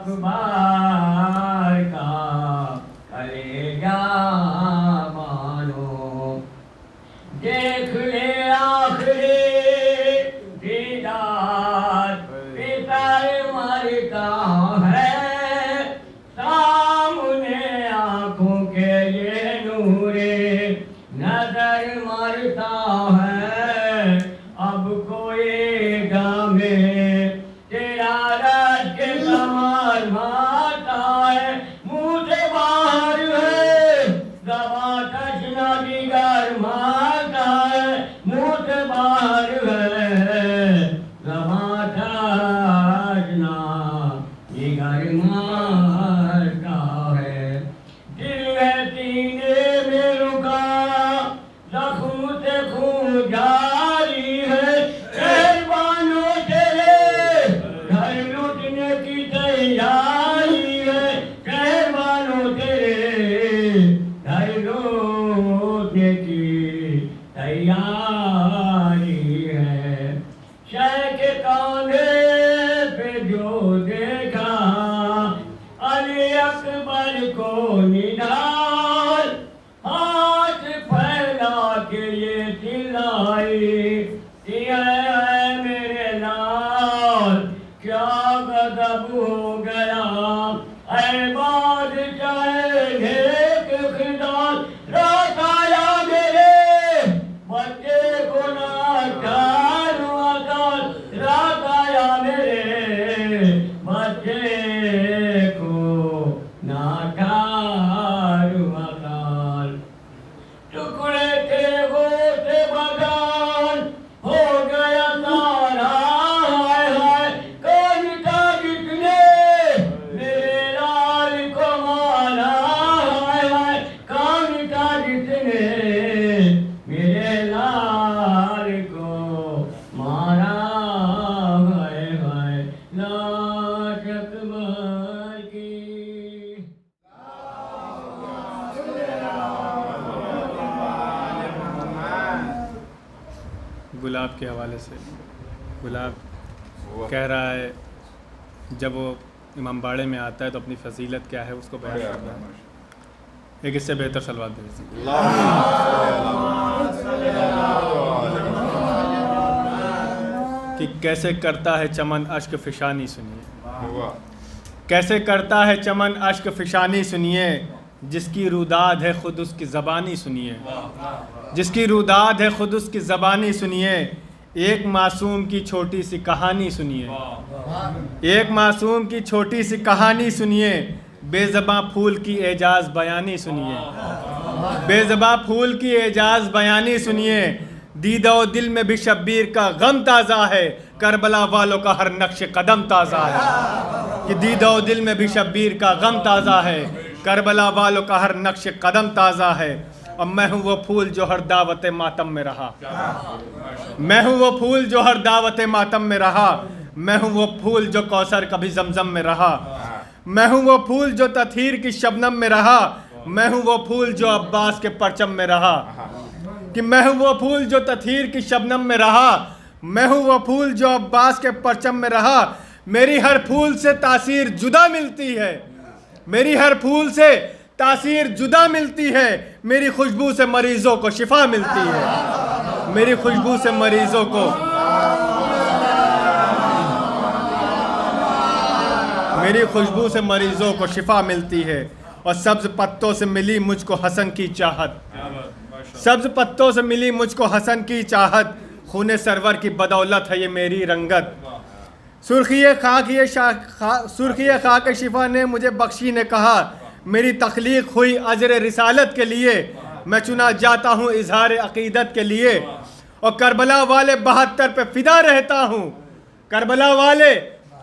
اخبار کا کلیجا مانو دیکھ لے آخری دیدار پتر مرتا ہے سامنے آنکھوں کے یہ نور نظر مرتا ہے اب کوئی گامے تیرا رش کے کمر مارتا ہے منہ سے باہر ہے زباں تشنا دیگر مارتا ہے منہ سے باہر ہے زباں تشنا دیگر مارتا ہے دل ہے سینے میں رکا زخم سے خون جاری ہے مہربانوں تیرے گھر لوٹنے کی تیاری ہے مہربانوں تیرے گھر لوٹنے کی تیاری ہے شہ کے کاندھے پہ جو دیکھا علی اکبر کو نڈال ہاتھ پھیلا کے یہ چلائی میرے لال کیا غضب ہو گیا اے بادشاہ نیک خدال رات آیا میرے بچے کو ناچار وطال رات آیا میرے بچے کو ناچار وطال ٹکڑے تھے وہ سے بدان ہو گیا سارا ہائے ہائے کون تھا جس نے میرے لال کو مارا ہائے ہائے کون تھا جس نے میرے لال کو مارا ہائے ہائے لاش اکبر کی گلاب کے حوالے سے گلاب کہہ رہا ہے جب وہ امام باڑے میں آتا ہے تو اپنی فضیلت کیا ہے اس کو بیان کرتا ہے. ایک اس سے بہتر صلوات دے کہ کیسے کرتا ہے چمن اشک فشانی سنیے کیسے کرتا ہے چمن اشک فشانی سنیے جس کی روداد ہے خود اس کی زبانی سنیے جس کی روداد ہے خود اس کی زبانی سنیے ایک معصوم کی چھوٹی سی کہانی سنیے ایک معصوم کی چھوٹی سی کہانی سنیے بے زباں پھول کی اعجاز بیانی سنیے بے زباں پھول کی اعجاز بیانی سنیے دیدہ و دل میں بھی شبیر کا غم تازہ ہے کربلا والوں کا ہر نقش قدم تازہ ہے کہ دیدہ و دل میں بھی شبیر کا غم تازہ ہے کربلا والوں کا ہر نقش قدم تازہ ہے اور میں ہوں وہ پھول جو ہر دعوت ماتم میں رہا میں ہوں وہ پھول جو ہر دعوت ماتم میں رہا میں ہوں وہ پھول جو کوثر کبھی زمزم میں رہا میں ہوں وہ پھول جو تطہیر کی شبنم میں رہا میں ہوں وہ پھول جو عباس کے پرچم میں رہا کہ میں ہوں وہ پھول جو تطہیر کی شبنم میں رہا میں ہوں وہ پھول جو عباس کے پرچم میں رہا میری ہر پھول سے تاثیر جدا ملتی ہے میری ہر پھول سے تاثیر جدا ملتی ہے میری خوشبو سے مریضوں کو شفا ملتی ہے میری خوشبو سے مریضوں کو میری خوشبو سے مریضوں کو شفا ملتی ہے اور سبز پتوں سے ملی مجھ کو حسن کی چاہت سبز پتوں سے ملی مجھ کو حسن کی چاہت خون سرور کی بدولت ہے یہ میری رنگت سرخی خاک شفا نے مجھے بخشی نے کہا میری تخلیق ہوئی اجر رسالت کے لیے میں چنا جاتا ہوں اظہار عقیدت کے لیے اور کربلا والے 72 پہ فدا رہتا ہوں کربلا والے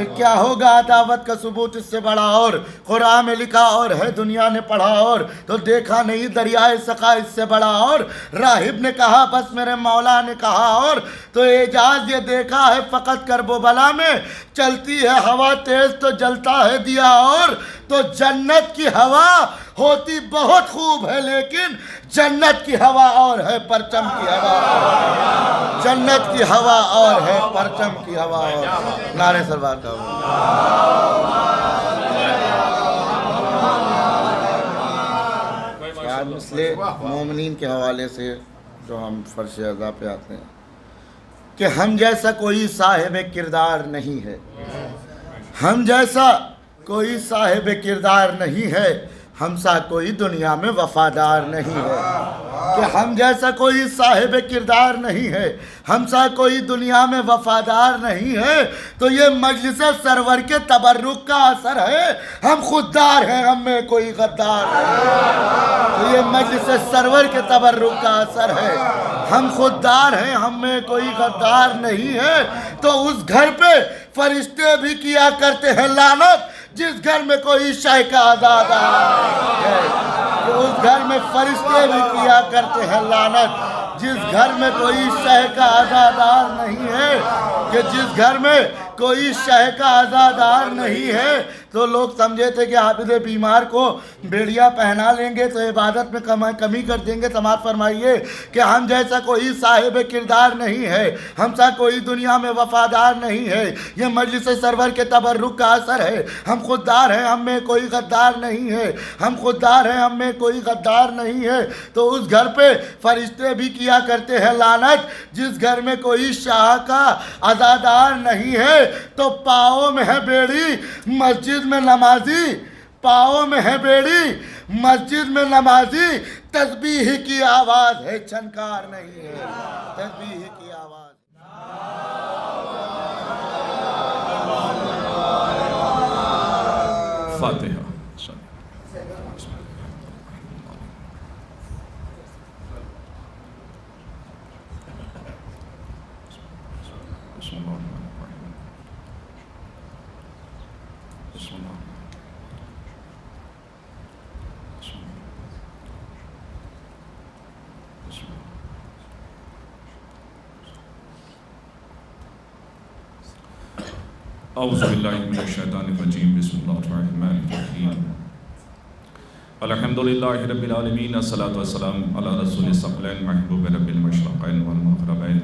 کہ کیا ہوگا عداوت کا ثبوت اس سے بڑا اور قرآن میں لکھا اور ہے دنیا نے پڑھا اور تو دیکھا نہیں دریائے سخا اس سے بڑا اور راہب نے کہا بس میرے مولا نے کہا اور تو اعجاز یہ دیکھا ہے فقط کرب و بلا میں چلتی ہے ہوا تیز تو جلتا ہے دیا اور تو جنت کی ہوا ہوتی بہت خوب ہے لیکن جنت کی ہوا اور ہے پرچم کی ہوا اور جنت کی ہوا اور ہے پرچم کی ہوا اور نعرہ سرور کا مسئلے مومنین کے حوالے سے جو ہم فرش اعضاء پہ آتے ہیں کہ ہم جیسا کوئی صاحب کردار نہیں ہے، ہم جیسا کوئی صاحب کردار نہیں ہے، ہم سا کوئی دنیا میں وفادار نہیں ہے کہ ہم جیسا کوئی صاحب کردار نہیں ہے، ہم سا کوئی دنیا میں وفادار نہیں ہے تو یہ مجلس سرور کے تبرک کا اثر ہے، ہم خوددار ہیں ہم میں کوئی غدار نہیں تو یہ مجلس سرور کے تبرک کا اثر ہے، ہم خوددار ہیں ہم میں کوئی غدار نہیں ہے تو اس گھر پہ فرشتے بھی کیا کرتے ہیں لعنت جس گھر میں کوئی شہ کا عزادار ہے کہ اس گھر میں فرشتے بھی کیا کرتے ہیں لعنت جس گھر میں کوئی شہ کا عزادار نہیں ہے کہ جس گھر میں کوئی شہ کا عزادار نہیں ہے تو لوگ سمجھے تھے کہ حافظ بیمار کو بیڑیا پہنا لیں گے تو عبادت میں کمی کر دیں گے سماعت فرمائیے کہ ہم جیسا کوئی صاحب کردار نہیں ہے، ہم سا کوئی دنیا میں وفادار نہیں ہے، یہ مجلس سرور کے تبرک کا اثر ہے، ہم خوددار ہیں ہم میں کوئی غدار نہیں ہے، ہم خوددار ہیں ہم میں کوئی غدار نہیں ہے تو اس گھر پہ فرشتے بھی کیا کرتے ہیں لعنت جس گھر میں کوئی شاہ کا عزادار نہیں ہے تو پاؤں میں ہے بیڑی مسجد میں نمازی، پاؤں میں ہے بیڑی مسجد میں نمازی، تسبیح کی آواز ہے چھنکار نہیں ہے، تسبیح کی آواز فاتحہ اعوذ باللہ من الشیطان الرجیم بسم اللہ الرحمن الرحیم الحمدللہ رب العالمین الصلاة والسلام علی رسول الثقلین محبوب رب المشرقین والمغربین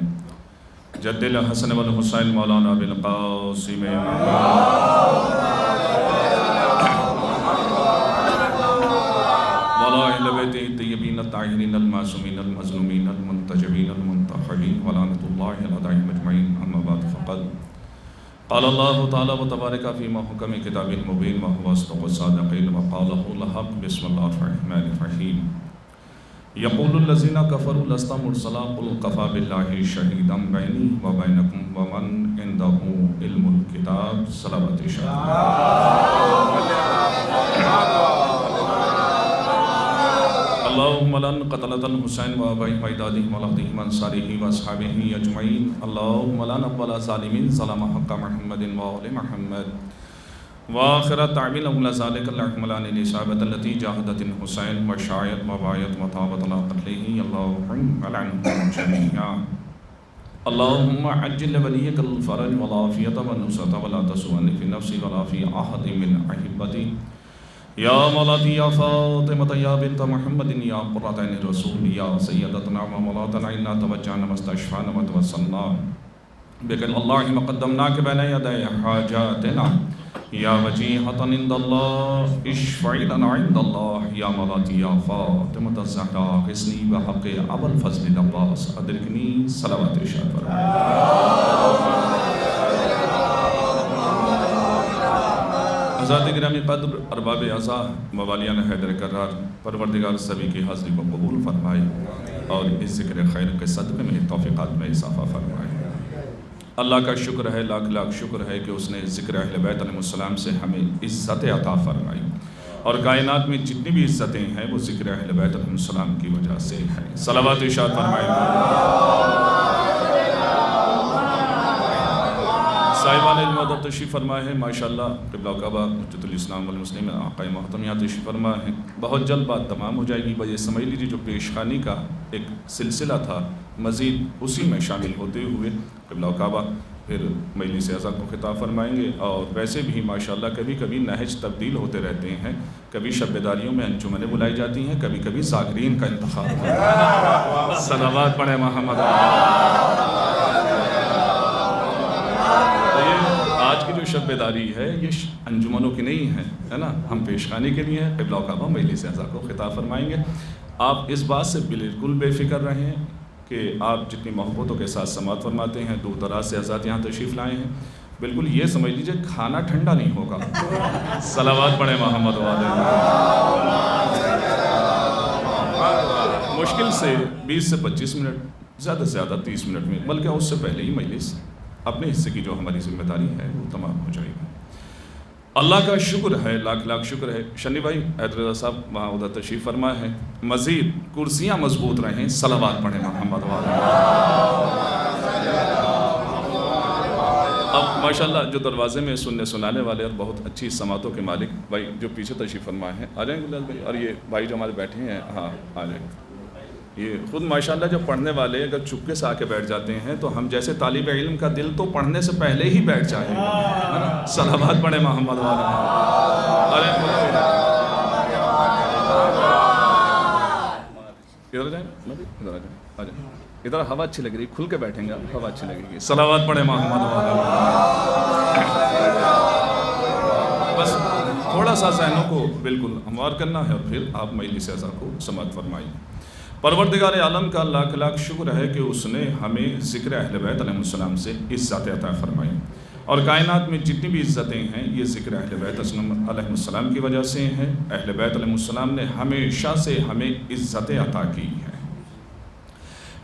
جد الحسن والحسین مولانا بالقاسم مولا اہل بیت الطیبین الطاہرین المعصومین المظلومین المنتجبین المنتخبین ولعنۃ اللہ علیہم اجمعین اما بعد فقد قال اللہ تعالی و تبارک فی محکم کتاب المبین وهو اصدق الصادقین وقاله الحق بسم اللہ الرحمن الرحیم یقول الذین کفروا لست مرسلا قل کفی باللہ شہیدا بینی و بینکم ومن عنده علم الکتاب صلوات اللہم لن قتلت الحسین و ابیہ ویدادہ ولدہم انصارہ و اصحابہ اجمعین اللہم لن اقبل ظالمین ظلم حق محمد و آل محمد وآخر تعمیل اولا ذالک الرحملان الاسابت التي جاہدت الحسین و شاید و بایت و طابت لا قتلہ اللہم لعنہم جميعا اللہم عجل ولیک الفرج والعافیت والنصرت ولا تسوانی فی نفسی ولا فی احد من احبتی یا مولاتی یا فاطمہ یا بنت محمد یا قرۃ عین الرسول یا سیدتنا و مولانا انا توجہنا واستشفعنا وتوسلنا بک اللہ مقدمناک بین یدی حاجاتنا یا وجیہۃ عند اللہ اشفعی لنا عند اللہ یا مولاتی یا فاطمہ الزہراء غثنی بحق ابو الفضل العباس ادرکنی صلوات ارشاد فرمائے حضرات گرامی قدر ارباب عزا موالیان حیدر کرار پروردگار سبھی کی حاضری کو قبول فرمائے اور اس ذکر خیر کے صدقے میں توفیقات میں اضافہ فرمائے۔ اللہ کا شکر ہے، لاکھ لاکھ شکر ہے کہ اس نے ذکر اہل بیت علیہ السلام سے ہمیں عزت عطا فرمائی اور کائنات میں جتنی بھی عزتیں ہیں وہ ذکر اہل بیت علیہ السلام کی وجہ سے ہیں۔ صلوات ارشاد فرمائے۔ صاحبان علم و ادب تشریف فرما ہے ماشاءاللہ قبلہ کعبہ حجت الاسلام والمسلمین آقا محترم یہاں تشریف فرما ہے. بہت جلد بات تمام ہو جائے گی. بس یہ سمجھ لیجیے جو پیشخانی کا ایک سلسلہ تھا مزید اسی میں شامل ہوتے ہوئے قبلہ کعبہ پھر مجلس اعضاء کو خطاب فرمائیں گے. اور ویسے بھی ماشاءاللہ کبھی کبھی نہج تبدیل ہوتے رہتے ہیں. کبھی شب بیداریوں میں انجمنیں بلائی جاتی ہیں, کبھی کبھی ذاکرین کا انتخاب ہوتا ہے. صلوات پڑھیں محمد. آج کی جو شب بیداری ہے یہ انجمنوں کی نہیں ہے نا, ہم پیشخانی کے لیے ہیں. قبلہ کعبہ مجلس اعضاء کو خطاب فرمائیں گے. آپ اس بات سے بالکل بے فکر رہیں کہ آپ جتنی محبتوں کے ساتھ سماعت فرماتے ہیں, دور دراز سے حضرات یہاں تشریف لائے ہیں, بالکل یہ سمجھ لیجئے کھانا ٹھنڈا نہیں ہوگا. صلوات پڑھیں محمد والے. مشکل سے 20 سے 25 منٹ, زیادہ سے زیادہ 30 منٹ میں, بلکہ اس سے پہلے ہی مجلس اپنے حصے کی جو ہماری ذمہ داری ہے وہ تمام ہو جائے گی. اللہ کا شکر ہے, لاکھ لاکھ شکر ہے. شنی بھائی حیدر صاحب وہاں ادھر تشریف فرما ہے. مزید کرسیاں مضبوط رہیں. صلوات پڑھیں محمد والے. اب ماشاءاللہ جو دروازے میں سننے سنانے والے اور بہت اچھی سماعتوں کے مالک بھائی جو پیچھے تشریف فرما ہیں, آ جائیں گلال بھائی. اور یہ بھائی جو ہمارے بیٹھے ہیں, ہاں آ جائیں. یہ خود ماشاءاللہ جب پڑھنے والے اگر چپکے سے آ کے بیٹھ جاتے ہیں تو ہم جیسے طالب علم کا دل تو پڑھنے سے پہلے ہی بیٹھ جائے گا. صلوات پڑھیں محمد والے. ادھر جائیں, ادھر آ جائیں, آ جائیں. ادھر ہوا اچھی لگ رہی, کھل کے بیٹھیں گے ہوا اچھی لگے گی. صلوات پڑھیں محمد والے. بس تھوڑا سا ذہنوں کو بالکل ہموار کرنا ہے اور پھر آپ مجلس اعضاء کو سماعت فرمائیں. پروردگار عالم کا لاکھ لاکھ شکر ہے کہ اس نے ہمیں ذکر اہل بیت علیہ السلام سے عزت عطا فرمائی. اور کائنات میں جتنی بھی عزتیں ہیں یہ ذکر اہل بیت علیہ السلام کی وجہ سے ہیں. اہل بیت علیہ السلام نے ہمیشہ سے ہمیں عزتیں عطا کی ہیں.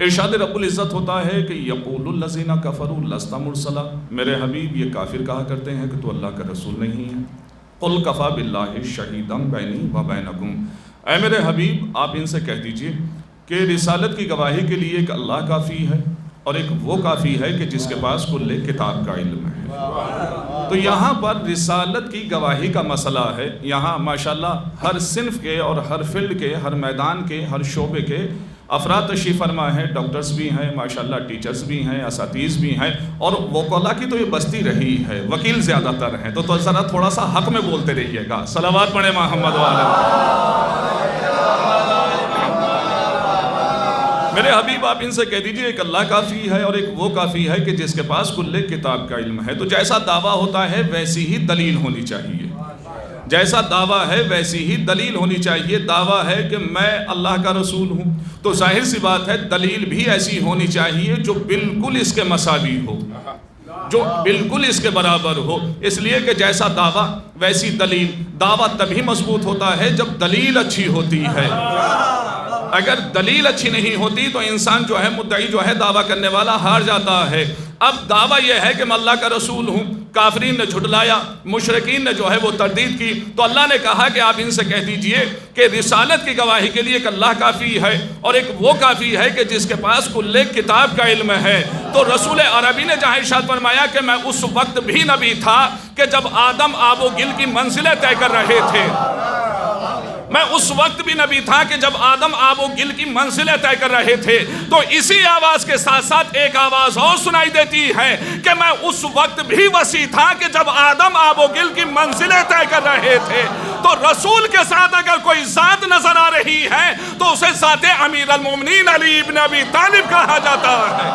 ارشاد رب العزت ہوتا ہے کہ یقول الذین کفروا لست مرسلا, میرے حبیب یہ کافر کہا کرتے ہیں کہ تو اللہ کا رسول نہیں ہے. قل کفی باللہ شہیدا بینی و بینکم, اے میرے حبیب آپ ان سے کہہ دیجئے کہ رسالت کی گواہی کے لیے ایک اللہ کافی ہے اور ایک وہ کافی ہے کہ جس کے پاس کل کتاب کا علم ہے. تو یہاں پر رسالت کی گواہی کا مسئلہ ہے. یہاں ماشاءاللہ ہر صنف کے اور ہر فیلڈ کے, ہر میدان کے, ہر شعبے کے افراد تشریف فرما ہیں. ڈاکٹرز بھی ہیں ماشاءاللہ, ٹیچرز بھی ہیں, اساتذہ بھی ہیں, اور وکلا کی تو یہ بستی رہی ہے, وکیل زیادہ تر ہیں. تو ذرا تھوڑا سا حق میں بولتے رہیے گا. صلوات پڑھیں محمد والے. میرے حبیب آپ ان سے کہہ دیجئے ایک اللہ کافی ہے اور ایک وہ کافی ہے کہ جس کے پاس کل کتاب کا علم ہے. تو جیسا دعویٰ ہوتا ہے ویسی ہی دلیل ہونی چاہیے. جیسا دعویٰ ہے ویسی ہی دلیل ہونی چاہیے. دعویٰ ہے کہ میں اللہ کا رسول ہوں تو ظاہر سی بات ہے دلیل بھی ایسی ہونی چاہیے جو بالکل اس کے مساوی ہو, جو بالکل اس کے برابر ہو. اس لیے کہ جیسا دعویٰ ویسی دلیل. دعویٰ تبھی مضبوط ہوتا ہے جب دلیل اچھی ہوتی ہے. اگر دلیل اچھی نہیں ہوتی تو انسان جو ہے مدعی جو ہے دعویٰ کرنے والا ہار جاتا ہے. اب دعویٰ یہ ہے کہ میں اللہ کا رسول ہوں. کافرین نے جھٹلایا, مشرکین نے جو ہے وہ تردید کی, تو اللہ نے کہا کہ آپ ان سے کہہ دیجئے کہ رسالت کی گواہی کے لیے ایک اللہ کافی ہے اور ایک وہ کافی ہے کہ جس کے پاس کل کتاب کا علم ہے. تو رسول عربی نے جہاں ارشاد فرمایا کہ میں اس وقت بھی نبی تھا کہ جب آدم آب و گل کی منزلیں طے کر رہے تھے. میں اس وقت بھی نبی تھا کہ جب آدم آب و گل کی منزلیں طے کر رہے تھے. تو اسی آواز کے ساتھ ساتھ ایک آواز اور سنائی دیتی ہے کہ میں اس وقت بھی وسیع تھا کہ جب آدم آب و گل کی منزلیں طے کر رہے تھے. تو رسول کے ساتھ اگر کوئی ذات نظر آ رہی ہے تو اسے ذات امیر المومنین علی ابن ابی طالب کہا جاتا ہے.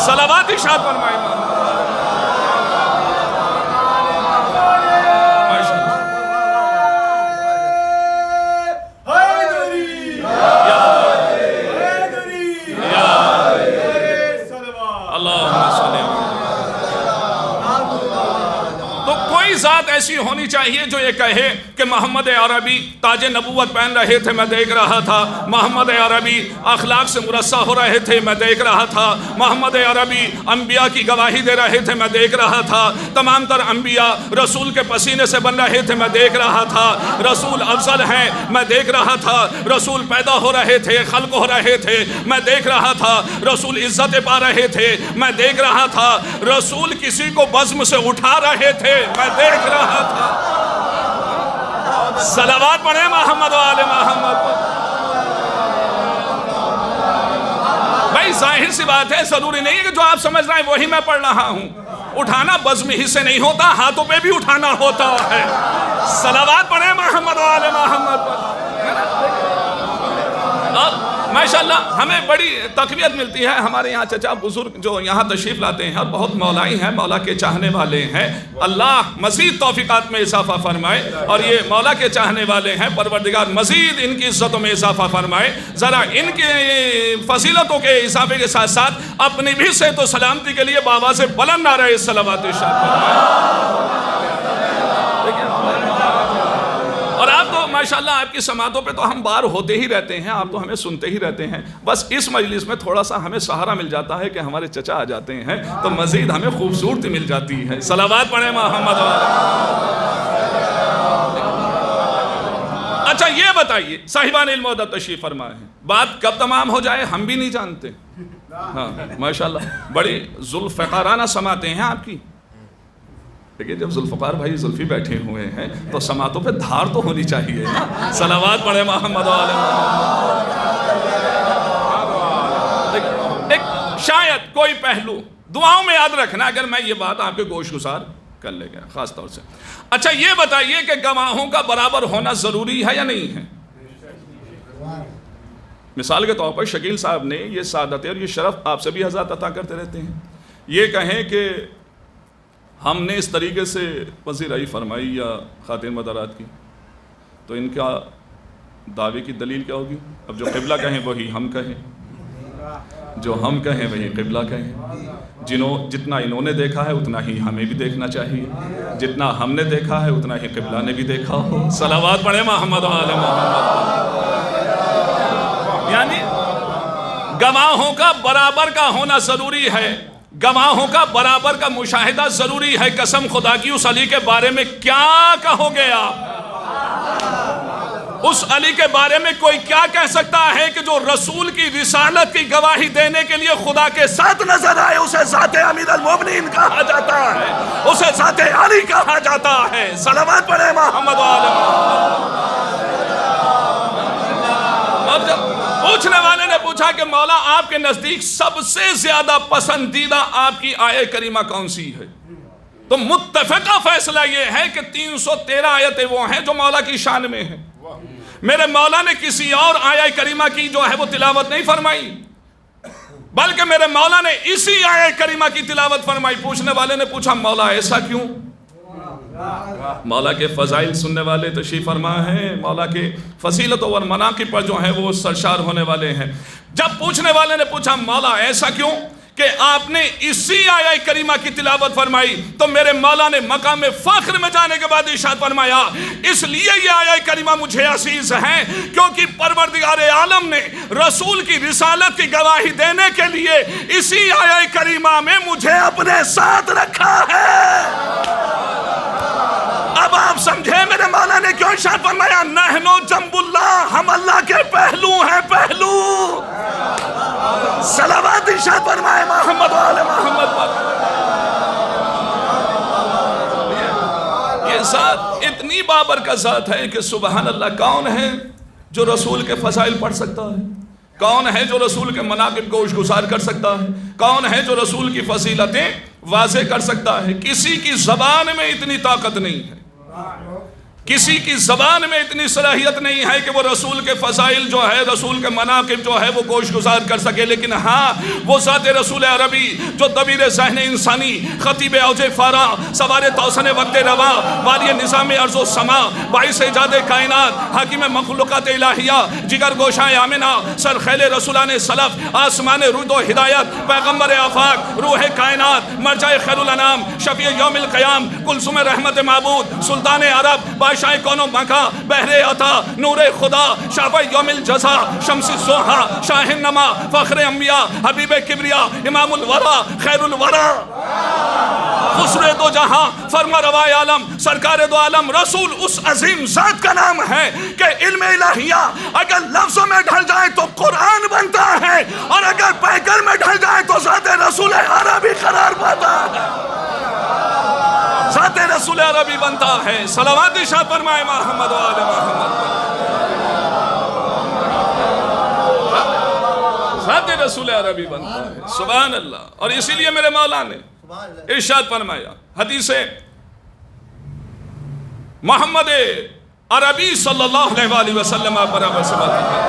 صلوات ارشاد فرمائیں. ذات ایسی ہونی چاہیے جو یہ کہے کہ محمد عربی تاج نبوت پہن رہے تھے، میں دیکھ رہا تھا، محمد عربی اخلاق سے مرصع ہو رہے تھے، میں دیکھ رہا تھا، محمد عربی انبیاء کی گواہی دے رہے تھے، میں دیکھ رہا تھا، تمام تر انبیاء رسول کے پسینے سے بن رہے تھے، میں دیکھ رہا تھا، رسول افضل ہیں، میں دیکھ رہا تھا، رسول پیدا ہو رہے تھے، خلق ہو رہے تھے، میں دیکھ رہا تھا، رسول عزت پا رہے تھے، میں دیکھ رہا تھا، رسول کسی کو بزم سے اٹھا رہے تھے، میں دیکھ رہا تھا۔ صلوات پڑھیں محمد و آل محمد۔ بھائی ظاہر سی بات ہے، ضروری نہیں ہے کہ جو آپ سمجھ رہے ہیں وہی میں پڑھ رہا ہوں۔ اٹھانا بزم ہی سے نہیں ہوتا، ہاتھوں پہ بھی اٹھانا ہوتا ہے۔ صلوات پڑھیں محمد و آل محمد پر۔ اور ماشاءاللہ ہمیں بڑی تقویت ملتی ہے، ہمارے یہاں چچا بزرگ جو یہاں تشریف لاتے ہیں اور بہت مولائی ہیں، مولا کے چاہنے والے ہیں، اللہ مزید توفیقات میں اضافہ فرمائے، اور یہ مولا کے چاہنے والے ہیں، پروردگار مزید ان کی عزتوں میں اضافہ فرمائے۔ ذرا ان کے فضیلتوں کے اضافے کے ساتھ ساتھ اپنی بھی صحت و سلامتی کے لیے بآواز بلند نعرہ صلوات ارشاد فرمائے۔ اور آپ تو ماشاءاللہ آپ کی سماعتوں پہ تو ہم بار ہوتے ہی رہتے ہیں، آپ تو ہمیں سنتے ہی رہتے ہیں، بس اس مجلس میں تھوڑا سا ہمیں سہارا مل جاتا ہے کہ ہمارے چچا آ جاتے ہیں تو مزید ہمیں خوبصورتی مل جاتی ہے۔ صلوات پڑھیں محمد و اچھا یہ بتائیے، صاحبان علم و ادب تشریف فرما ہے، بات کب تمام ہو جائے ہم بھی نہیں جانتے۔ ہاں ماشاءاللہ بڑی ذوالفقارانہ سماعتیں ہیں آپ کی، لیکن جب ذوالفقار بھائی زلفی بیٹھے ہوئے ہیں تو سماعتوں پہ دھار تو ہونی چاہیے نا۔ صلوات پڑھیں محمد و آل محمد۔ ایک شاید کوئی پہلو دعاؤں میں یاد رکھنا اگر میں یہ بات آپ کے گوش گزار کر لے گا خاص طور سے۔ اچھا یہ بتائیے کہ گواہوں کا برابر ہونا ضروری ہے یا نہیں ہے؟ مثال کے طور پر شکیل صاحب نے یہ سعادت اور یہ شرف آپ سے بھی حضرات عطا کرتے رہتے ہیں، یہ کہیں کہ ہم نے اس طریقے سے پذیرائی فرمائی یا خاتین مدارات کی تو ان کا دعوے کی دلیل کیا ہوگی؟ اب جو قبلہ کہیں وہی ہم کہیں، جو ہم کہیں وہی قبلہ کہیں، جتنا انہوں نے دیکھا ہے اتنا ہی ہمیں بھی دیکھنا چاہیے، جتنا ہم نے دیکھا ہے اتنا ہی قبلہ نے بھی دیکھا ہو۔ صلوات پڑھیں محمد و آل محمد۔ یعنی گواہوں کا برابر کا ہونا ضروری ہے، گواہوں کا برابر کا مشاہدہ ضروری ہے۔ قسم خدا کی اس علی کے بارے میں کیا کہو گے آپ؟ اس علی کے بارے میں کوئی کیا کہہ سکتا ہے کہ جو رسول کی رسالت کی گواہی دینے کے لیے خدا کے ساتھ نظر آئے؟ اسے ذات امیر المومنین کہا جاتا ہے، اسے ذات علی کہا جاتا ہے۔ صلوات پڑھیں محمد و آل محمد۔ اب جب پوچھنے والے نے پوچھا کہ مولا آپ کے نزدیک سب سے زیادہ پسندیدہ آپ کی آیہ کریمہ کون سی ہے؟ تو متفقہ فیصلہ یہ ہے کہ 313 آیتیں وہ ہیں جو مولا کی شان میں ہیں۔ میرے مولا نے کسی اور آیہ کریمہ کی جو ہے وہ تلاوت نہیں فرمائی، بلکہ میرے مولا نے اسی آیہ کریمہ کی تلاوت فرمائی۔ پوچھنے والے نے پوچھا مولا ایسا کیوں؟ مولا کے فضائل سننے والے تشریف فرما ہیں، مولا کے فضیلت اور مناقب پر جو ہیں وہ سرشار ہونے والے ہیں۔ جب پوچھنے والے نے پوچھا مولا ایسا کیوں کہ آپ نے اسی آیہ کریمہ کی تلاوت فرمائی، تو میرے مولا نے مقام فخر میں جانے کے بعد ارشاد فرمایا اس لیے یہ آیہ کریمہ مجھے عزیز ہے کیونکہ پروردگار عالم نے رسول کی رسالت کی گواہی دینے کے لیے اسی آیہ کریمہ میں مجھے اپنے ساتھ رکھا ہے۔ اب آپ سمجھے میرے مولا نے کیوں ارشاد فرمایا نحن جنب اللہ، ہم اللہ کے پہلو ہیں، پہلو۔ صلوات ارشاد فرمائے محمد و آل محمد پر۔ یہ ذات اتنی بابر کا ذات ہے کہ سبحان اللہ، کون ہے جو رسول کے فضائل پڑھ سکتا ہے؟ کون ہے جو رسول کے مناقب کو گزار کر سکتا ہے؟ کون ہے جو رسول کی فضیلتیں واضح کر سکتا ہے؟ کسی کی زبان میں اتنی طاقت نہیں ہے۔ کسی کی زبان میں اتنی صلاحیت نہیں ہے کہ وہ رسول کے فضائل جو ہے، رسول کے مناقب جو ہے وہ گوش گزار کر سکے، لیکن ہاں وہ ذات رسول عربی جو دبیر ذہن انسانی، خطیب اوج فارا، سوار توسن وقت روا، والی نظام ارض و سما، باعث ایجاد کائنات، حاکم مخلوقات الہیہ، جگر گوشہ آمنہ، سرخیل رسولان سلف، آسمان رود و ہدایت، پیغمبر آفاق، روح کائنات، مرجع خیر الانام، شفیع یوم القیام، کلثوم رحمت معبود، سلطان عرب، بادشاہ کون و مکہ، بحر عطا، نور خدا، شافع یوم الجزا، شمس الضحیٰ، شاہ نما، فخر انبیاء، حبیب کبریا، امام الورا، خیر الورا، خسرو دو جہاں، فرما روائے عالم، سرکار دو عالم، رسول اس عظیم ذات کا نام ہے کہ علم الہیہ اگر لفظوں میں ڈھل جائے تو قرآن بنتا ہے، اور اگر پیکر میں ڈھل جائے تو ذات رسول عربی قرار پاتا ہے، ذات رسول عربی بنتا ہے۔ صلوات ارشاد فرمائے محمد و آل محمد، ذات رسول عربی بنتا ہے، سبحان اللہ۔ اور اسی لیے میرے مولا نے ارشاد فرمایا حدیث محمد عربی صلی اللہ علیہ وسلم برابر سماتی ہے،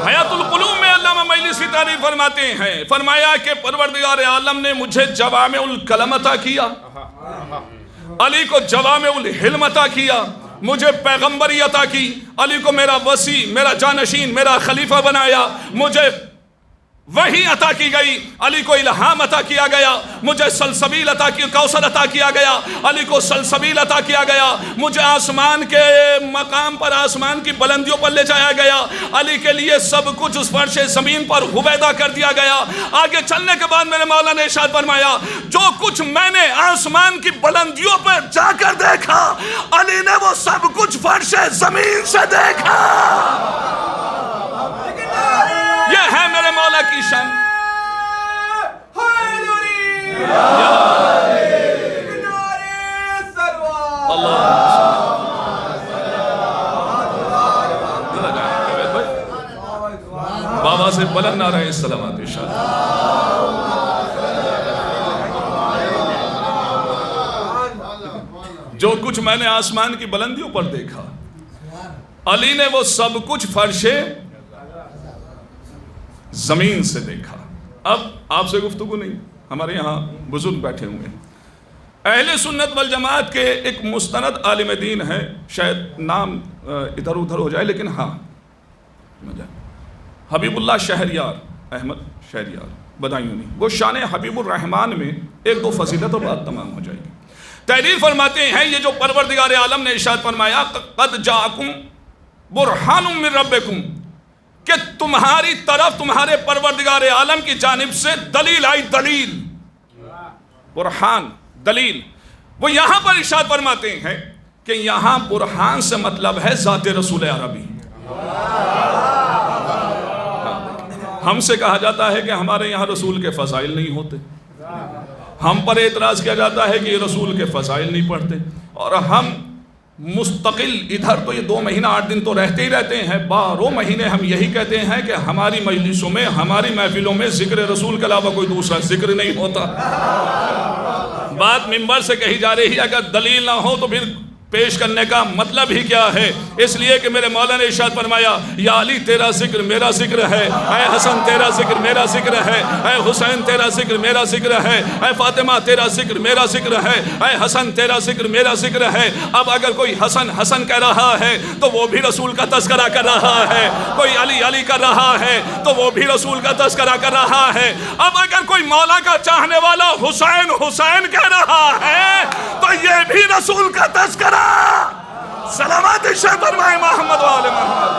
حیات القلوب میں علامہ مجلسی تعریف فرماتے ہیں، فرمایا کہ پروردگار عالم نے مجھے جوامع الکلم عطا کیا، علی کو جوامع الحلم عطا کیا، مجھے پیغمبری عطا کی، علی کو میرا وسیع، میرا جانشین، میرا خلیفہ بنایا، مجھے وحی عطا کی گئی، علی کو الہام عطا کیا گیا، مجھے سلسبیل عطا کی، کوثر عطا کیا گیا، علی کو سلسبیل عطا کیا گیا، مجھے آسمان کے مقام پر، آسمان کی بلندیوں پر لے جایا گیا، علی کے لیے سب کچھ اس فرش زمین پر حبیدہ کر دیا گیا۔ آگے چلنے کے بعد میرے مولا نے ارشاد فرمایا جو کچھ میں نے آسمان کی بلندیوں پر جا کر دیکھا، علی نے وہ سب کچھ فرش زمین سے دیکھا۔ یہ ہے میرے مولا کی شان۔ بابا سے بلند نعرہ السلامات ارشاد۔ جو کچھ میں نے آسمان کی بلندیوں پر دیکھا، علی نے وہ سب کچھ فرش زمین سے دیکھا۔ اب آپ سے گفتگو نہیں، ہمارے یہاں بزرگ بیٹھے ہوئے ہیں، اہل سنت والجماعت کے ایک مستند عالم دین ہے، شاید نام ادھر ادھر ہو جائے لیکن ہاں حبیب اللہ شہریار، احمد شہریار بدایونی، وہ شان حبیب الرحمن میں ایک دو فضیلت اور بات تمام ہو جائے گی۔ تحریر فرماتے ہیں یہ جو پروردگار عالم نے ارشاد فرمایا قد جاءکم برہان من ربکم، کہ تمہاری طرف تمہارے پروردگار عالم کی جانب سے دلیل آئی، دلیل، برہان، دلیل۔ وہ یہاں پر ارشاد فرماتے ہیں کہ یہاں برہان سے مطلب ہے ذات رسول عربی۔ ہم سے کہا جاتا ہے کہ ہمارے یہاں رسول کے فضائل نہیں ہوتے، ہم پر اعتراض کیا جاتا ہے کہ یہ رسول کے فضائل نہیں پڑھتے، اور ہم مستقل ادھر تو یہ 2 مہینہ 8 دن تو رہتے ہی رہتے ہیں، 12 مہینے ہم یہی کہتے ہیں کہ ہماری مجلسوں میں، ہماری محفلوں میں ذکر رسول کے علاوہ کوئی دوسرا ذکر نہیں ہوتا۔ بات منبر سے کہی جا رہی ہے، اگر دلیل نہ ہو تو پھر پیش کرنے کا مطلب ہی کیا ہے؟ اس لیے کہ میرے مولا نے ارشاد فرمایا یا علی تیرا ذکر میرا ذکر ہے، اے حسن تیرا ذکر میرا ذکر ہے، اے حسین تیرا ذکر میرا ذکر ہے، اے فاطمہ تیرا ذکر میرا ذکر ہے، اے حسن تیرا ذکر میرا ذکر ہے۔ اب اگر کوئی حسن حسن کہہ رہا ہے تو وہ بھی رسول کا تذکرہ کر رہا ہے، کوئی علی علی کر رہا ہے تو وہ بھی رسول کا تذکرہ کر رہا ہے۔ اب اگر کوئی مولا کا چاہنے والا حسین حسین کہہ رہا ہے تو یہ بھی رسول کا تذکرہ۔ سلامات ارشاد فرمائے محمد و آل محمد۔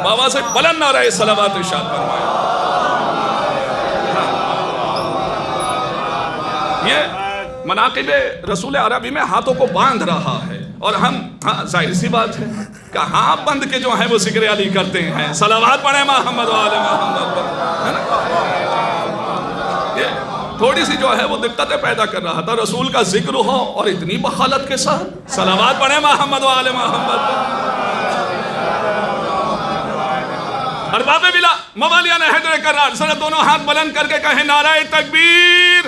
بابا سے بلند نعرہ سلامات ارشاد فرمائے۔ یہ مناقب رسول عربی میں ہاتھوں کو باندھ رہا ہے، اور ہم ظاہر سی بات ہے کہ ہاتھ بند کے جو ہیں وہ ذکر علی کرتے ہیں۔ صلوات پڑھیں محمد و آل محمد پر۔ تھوڑی سی جو ہے وہ دقتیں پیدا کر رہا تھا، رسول کا ذکر ہو اور اتنی بخالت کے ساتھ۔ صلوات پڑھیں محمد و آل محمد پر۔ ارباب بلا موالیان حیدر کرار، سر دونوں ہاتھ بلند کر کے کہیں نعرہ تکبیر،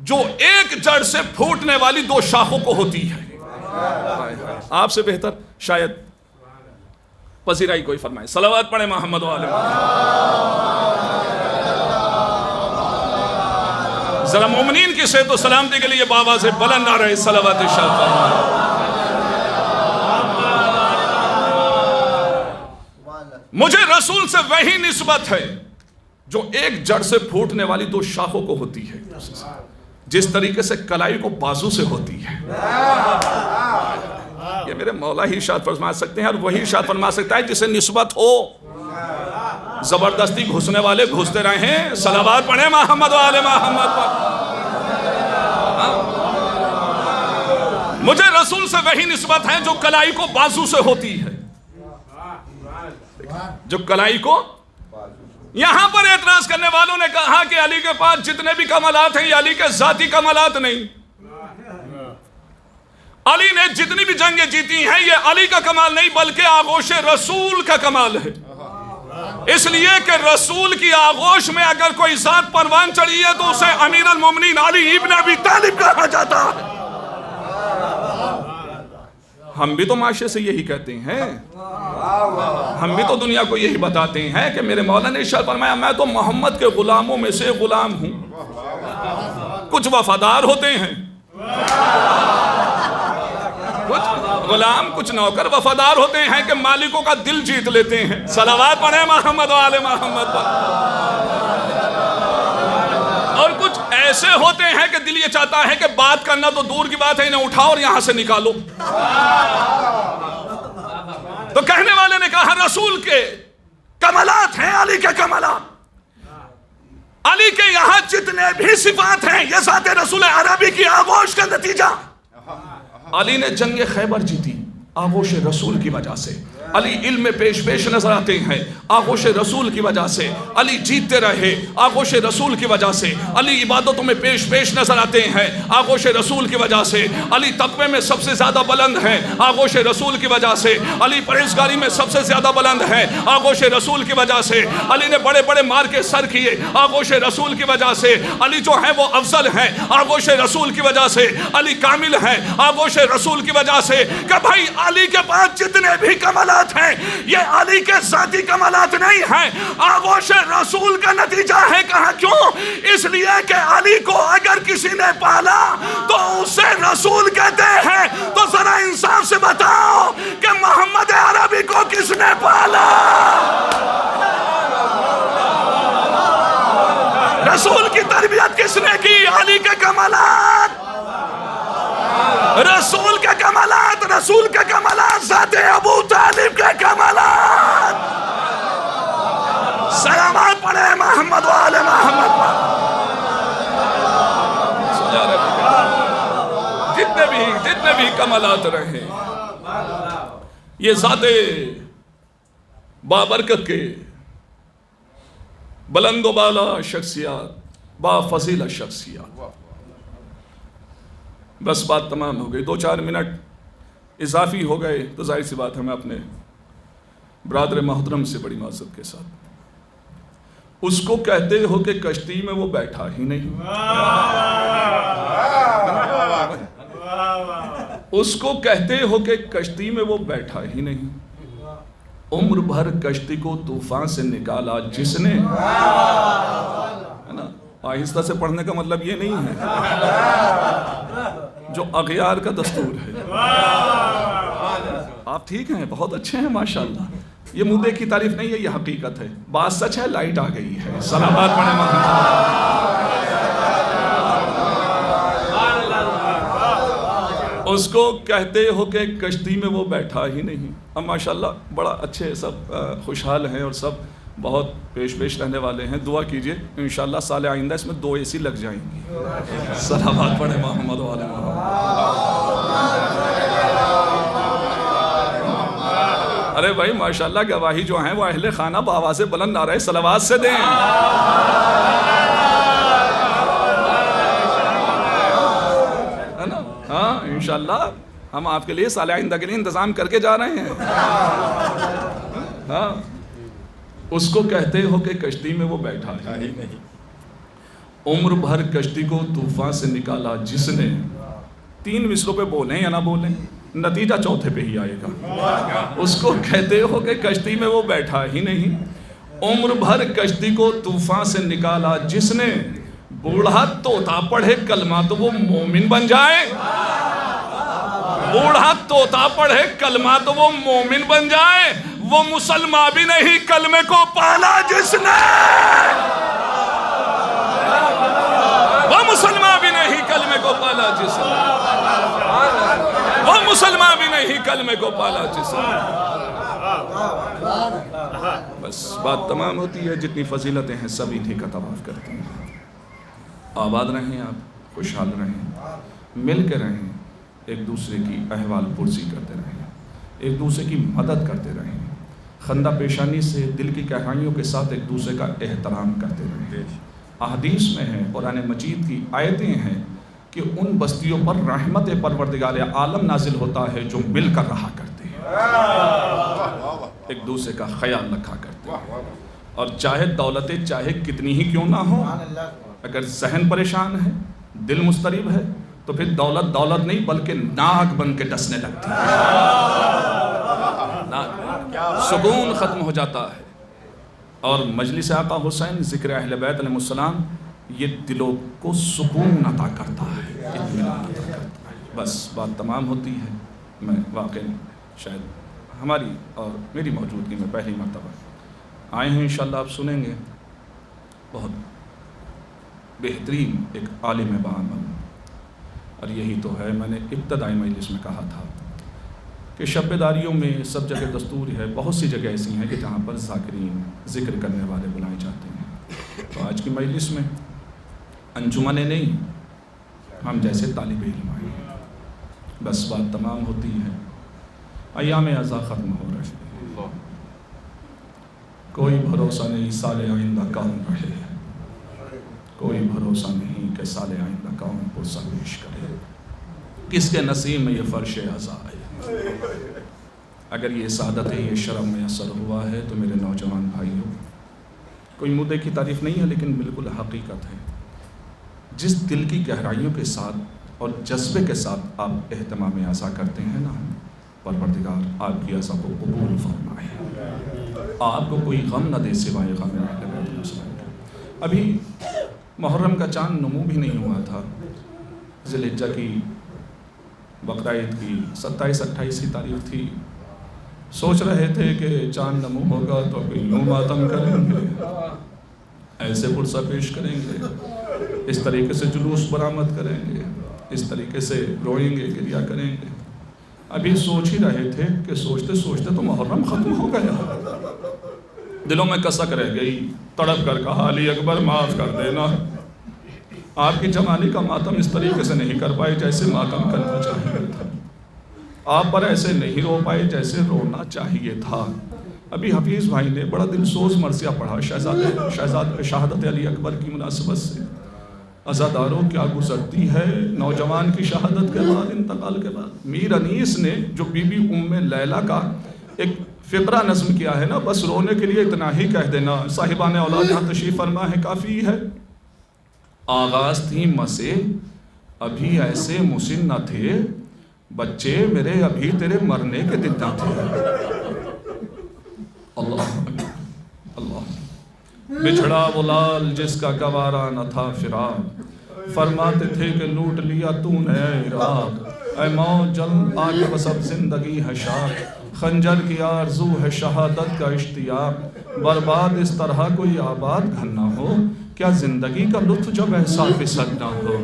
جو ایک جڑ سے پھوٹنے والی دو شاخوں کو ہوتی ہے. آپ سے بہتر شاید پذیرائی کوئی فرمائے. صلوات پڑھیں محمد و آل محمد. ذرا مومنین کی صحت و سلامتی کے لیے باواز بلند نعرہ صلوات ارشاد فرمائیں. مجھے رسول سے وہی نسبت ہے جو ایک جڑ سے پھوٹنے والی دو شاخوں کو ہوتی ہے، جس طریقے سے کلائی کو بازو سے ہوتی ہے. یہ میرے مولا ہی ارشاد فرما سکتے ہیں، اور وہی ارشاد فرما سکتا ہے جسے نسبت ہو. زبردستی گھسنے والے گھستے رہے. صلوات پڑھیں محمد و آل محمد پر. مجھے رسول سے وہی نسبت ہے جو کلائی کو بازو سے ہوتی ہے. جو کلائی کو، یہاں پر اعتراض کرنے والوں نے کہا کہ علی کے پاس جتنے بھی کمالات ہیں یہ علی کے ذاتی کمالات نہیں. علی نے جتنی بھی جنگیں جیتی ہیں یہ علی کا کمال نہیں بلکہ آغوش رسول کا کمال ہے. اس لیے کہ رسول کی آغوش میں اگر کوئی ذات پروان چڑھی ہے تو اسے امیر المومنین علی ابن ابی طالب کہا جاتا ہے. ہم بھی تو معاشرے سے یہی کہتے ہیں، ہم بھی تو دنیا کو یہی بتاتے ہیں کہ میرے مولا نے ارشاد فرمایا میں تو محمد کے غلاموں میں سے غلام ہوں. کچھ وفادار ہوتے ہیں، کچھ غلام، کچھ نوکر وفادار ہوتے ہیں کہ مالکوں کا دل جیت لیتے ہیں. صلوات پڑھیں محمد و آل محمد پر. اور کچھ ایسے ہوتے ہیں کہ دل یہ چاہتا ہے کہ بات کرنا تو دور کی بات ہے، انہیں اٹھاؤ اور یہاں سے نکالو. تو کہنے والے نے کہا رسول کے کمالات ہیں علی کے کمالات. علی کے یہاں جتنے بھی صفات ہیں یہ ذات رسول عربی کی آغوش کا نتیجہ. علی نے جنگ خیبر جیتی آغوش رسول کی وجہ سے. علی علم میں پیش نظر آتے ہیں آغوش رسول کی وجہ سے. علی جیتتے رہے آغوش رسول کی وجہ سے. علی عبادتوں میں پیش نظر آتے ہیں آغوش رسول کی وجہ سے. علی تقوی میں سب سے زیادہ بلند ہیں آغوش رسول کی وجہ سے. علی پرہیزگاری میں سب سے زیادہ بلند ہیں آغوش رسول کی وجہ سے. علی نے بڑے بڑے مار کے سر کیے آغوش رسول کی وجہ سے. علی جو ہیں وہ افضل ہیں آغوش رسول کی وجہ سے. علی کامل ہیں آغوش رسول کی وجہ سے. کہ بھائی علی کے پاس جتنے بھی کمالات ہیں یہ علی کے ذاتی کمالات نہیں ہیں، آغوش رسول کا نتیجہ ہے. کہا کیوں؟ اس لیے کہ علی کو اگر کسی نے پالا تو اسے رسول کہتے ہیں. تو ذرا انصاف سے بتاؤ کہ محمد عربی کو کس نے پالا؟ رسول کی تربیت کس نے کی؟ علی کے کمالات، رسول کے کمالات، رسول کے کمالات، ذات ابو طالب کے کمالات. سلامات پڑھیں محمد و آل محمد پر. جتنے بھی کمالات رہے یہ ذات بابرکت کے بلند و بالا شخصیات، با فضیلہ شخصیات. بس بات تمام ہو گئی. 2-4 منٹ اضافی ہو گئے تو ظاہر سی بات ہے میں اپنے برادر محترم سے بڑی معذرت کے ساتھ. اس کو کہتے ہو کہ کشتی میں وہ بیٹھا ہی نہیں. اس کو کہتے ہو کہ کشتی میں وہ بیٹھا ہی نہیں. عمر بھر کشتی کو طوفان سے نکالا جس نے. ہے نا، آہستہ سے پڑھنے کا مطلب یہ نہیں ہے جو اغیار کا دستور ہے. آپ ٹھیک ہیں، بہت اچھے ہیں ماشاءاللہ. یہ منہ دیکھ کی تعریف نہیں ہے، یہ حقیقت ہے. بات سچ ہے، لائٹ آ گئی ہے. صلوات پڑھیں محمد. اس کو کہتے ہو کہ کشتی میں وہ بیٹھا ہی نہیں. اب ماشاءاللہ بڑا اچھے سب خوشحال ہیں اور سب بہت پیش رہنے والے ہیں. دعا کیجئے انشاءاللہ سال آئندہ اس میں 2 AC لگ جائیں گی. صلوات پڑھیں محمد و آل محمد. ارے بھائی ماشاءاللہ گواہی جو ہیں وہ اہل خانہ بآواز بلند نعرہ صلوات سے دیں. ہے نا؟ ہاں انشاءاللہ ہم آپ کے لیے سال آئندہ کے لیے انتظام کر کے جا رہے ہیں. ہاں اس کو کہتے ہو کہ کشتی میں وہ بیٹھا ہی نہیں. عمر بھر کشتی کو طوفان سے نکالا جس نے. 3 مصروں پہ بولیں یا نہ بولیں نتیجہ چوتھے پہ ہی آئے گا. اس کو کہتے ہو کہ کشتی میں وہ بیٹھا ہی نہیں. عمر بھر کشتی کو طوفان سے نکالا جس نے. بوڑھا طوطا پڑھے کلمہ تو وہ مومن بن جائے. بوڑھا طوطا پڑھے کلمہ تو وہ مومن بن جائے. وہ مسلمان بھی نہیں کلمے کو پالا جس نے. وہ مسلمان بھی نہیں کلمے کو پالا جس نے. وہ مسلمان بھی نہیں کلمے کو پالا جس نے. بس بات تمام ہوتی ہے. جتنی فضیلتیں ہیں سب انہی کا طواف کرتے ہیں. آباد رہیں آپ, خوشحال رہیں, مل کے رہیں, ایک دوسرے کی احوال پرسی کرتے رہیں, ایک دوسرے کی مدد کرتے رہیں, خندہ پیشانی سے دل کی گہرائیوں کے ساتھ ایک دوسرے کا احترام کرتے رہیں. احادیث میں ہے, قرآن مجید کی آیتیں ہیں کہ ان بستیوں پر رحمت پروردگار عالم نازل ہوتا ہے جو مل کر رہا کرتے ہیں, ایک دوسرے کا خیال رکھا کرتے ہیں. اور چاہے دولتیں چاہے کتنی ہی کیوں نہ ہو, اگر ذہن پریشان ہے, دل مضطرب ہے, تو پھر دولت دولت نہیں بلکہ ناک بن کے ڈسنے لگتی ہے. سکون ختم ہو جاتا ہے. اور مجلس آقا حسین, ذکر اہل بیت علیہ السلام, یہ دلوں کو سکون عطا کرتا ہے, اطمینان عطا کرتا ہے. بس بات تمام ہوتی ہے. میں واقعی شاید ہماری اور میری موجودگی میں پہلی مرتبہ آئے ہیں. انشاءاللہ آپ سنیں گے بہت بہترین ایک عالم بعمل. اور یہی تو ہے, میں نے ابتدائی مجلس میں کہا تھا کہ شب بیداریوں میں سب جگہ دستور ہے, بہت سی جگہ ایسی ہیں کہ جہاں پر ذاکرین, ذکر کرنے والے بلائے جاتے ہیں. تو آج کی مجلس میں انجمنیں نہیں, ہم جیسے طالب علم آئے ہیں. بس بات تمام ہوتی ہے. ایام ازا ختم ہو رہے ہیں, کوئی بھروسہ نہیں سال آئندہ کون رہے, کوئی بھروسہ نہیں کہ سال آئندہ کون پرسہ پیش کرے. کس کے نصیب میں یہ فرش عزا ہے. اگر یہ سعادت ہے, یہ شرم میسر ہوا ہے تو میرے نوجوان بھائیوں, کوئی مدعے کی تعریف نہیں ہے لیکن بالکل حقیقت ہے. جس دل کی گہرائیوں کے ساتھ اور جذبے کے ساتھ آپ اہتمام عزا کرتے ہیں نا, پروردگار آپ کی عزا کو قبول فرمائے, آپ کو کوئی غم نہ دے سوائے غم اہل بیت السلام کا. ابھی محرم کا چاند نمو بھی نہیں ہوا تھا. ذی الحجہ کی بقرعید کی 27-28 تاریخ تھی. سوچ رہے تھے کہ چاند نمو ہوگا تو کوئی یوں ماتم کریں گے, ایسے پرسہ پیش کریں گے, اس طریقے سے جلوس برآمد کریں گے, اس طریقے سے روئیں گے, گریہ کریں گے. ابھی سوچ ہی رہے تھے کہ سوچتے سوچتے تو محرم ختم ہو گیا. دلوں میں کسک رہ گئی, تڑپ کر کہا علی اکبر معاف کر دینا. آپ کی جوانی کا ماتم اس طریقے سے نہیں کر پائے جیسے ماتم کرنا چاہیے تھا. آپ پر ایسے نہیں رو پائے جیسے رونا چاہیے تھا. ابھی حفیظ بھائی نے بڑا دل سوز مرثیہ پڑھا شہادت علی اکبر کی مناسبت سے. عزاداروں کیا گزرتی ہے نوجوان کی شہادت کے بعد, انتقال کے بعد. میر انیس نے جو بی بی ام لیلہ کا ایک فقرہ نظم کیا ہے نا, بس رونے کے لیے اتنا ہی کہہ دینا. صاحبان اولاد یہاں تشریف فرما ہے, کافی ہے. آغاز تھی مسے ابھی ایسے مسن نہ تھے, بچے میرے ابھی تیرے مرنے کے دن نہ تھے. اللہ اللہ. بچھڑا وہ لال جس کا گوارا نہ تھا فراق, فرماتے تھے کہ لوٹ لیا تو نے عراق. اے موت جلد آگے بس اب زندگی ہے شاک, خنجر کی آرزو ہے شہادت کا اشتیاق. برباد اس طرح کوئی آباد گھر نہ ہو, کیا زندگی کا لطف جب احساس پسند نہ ہو.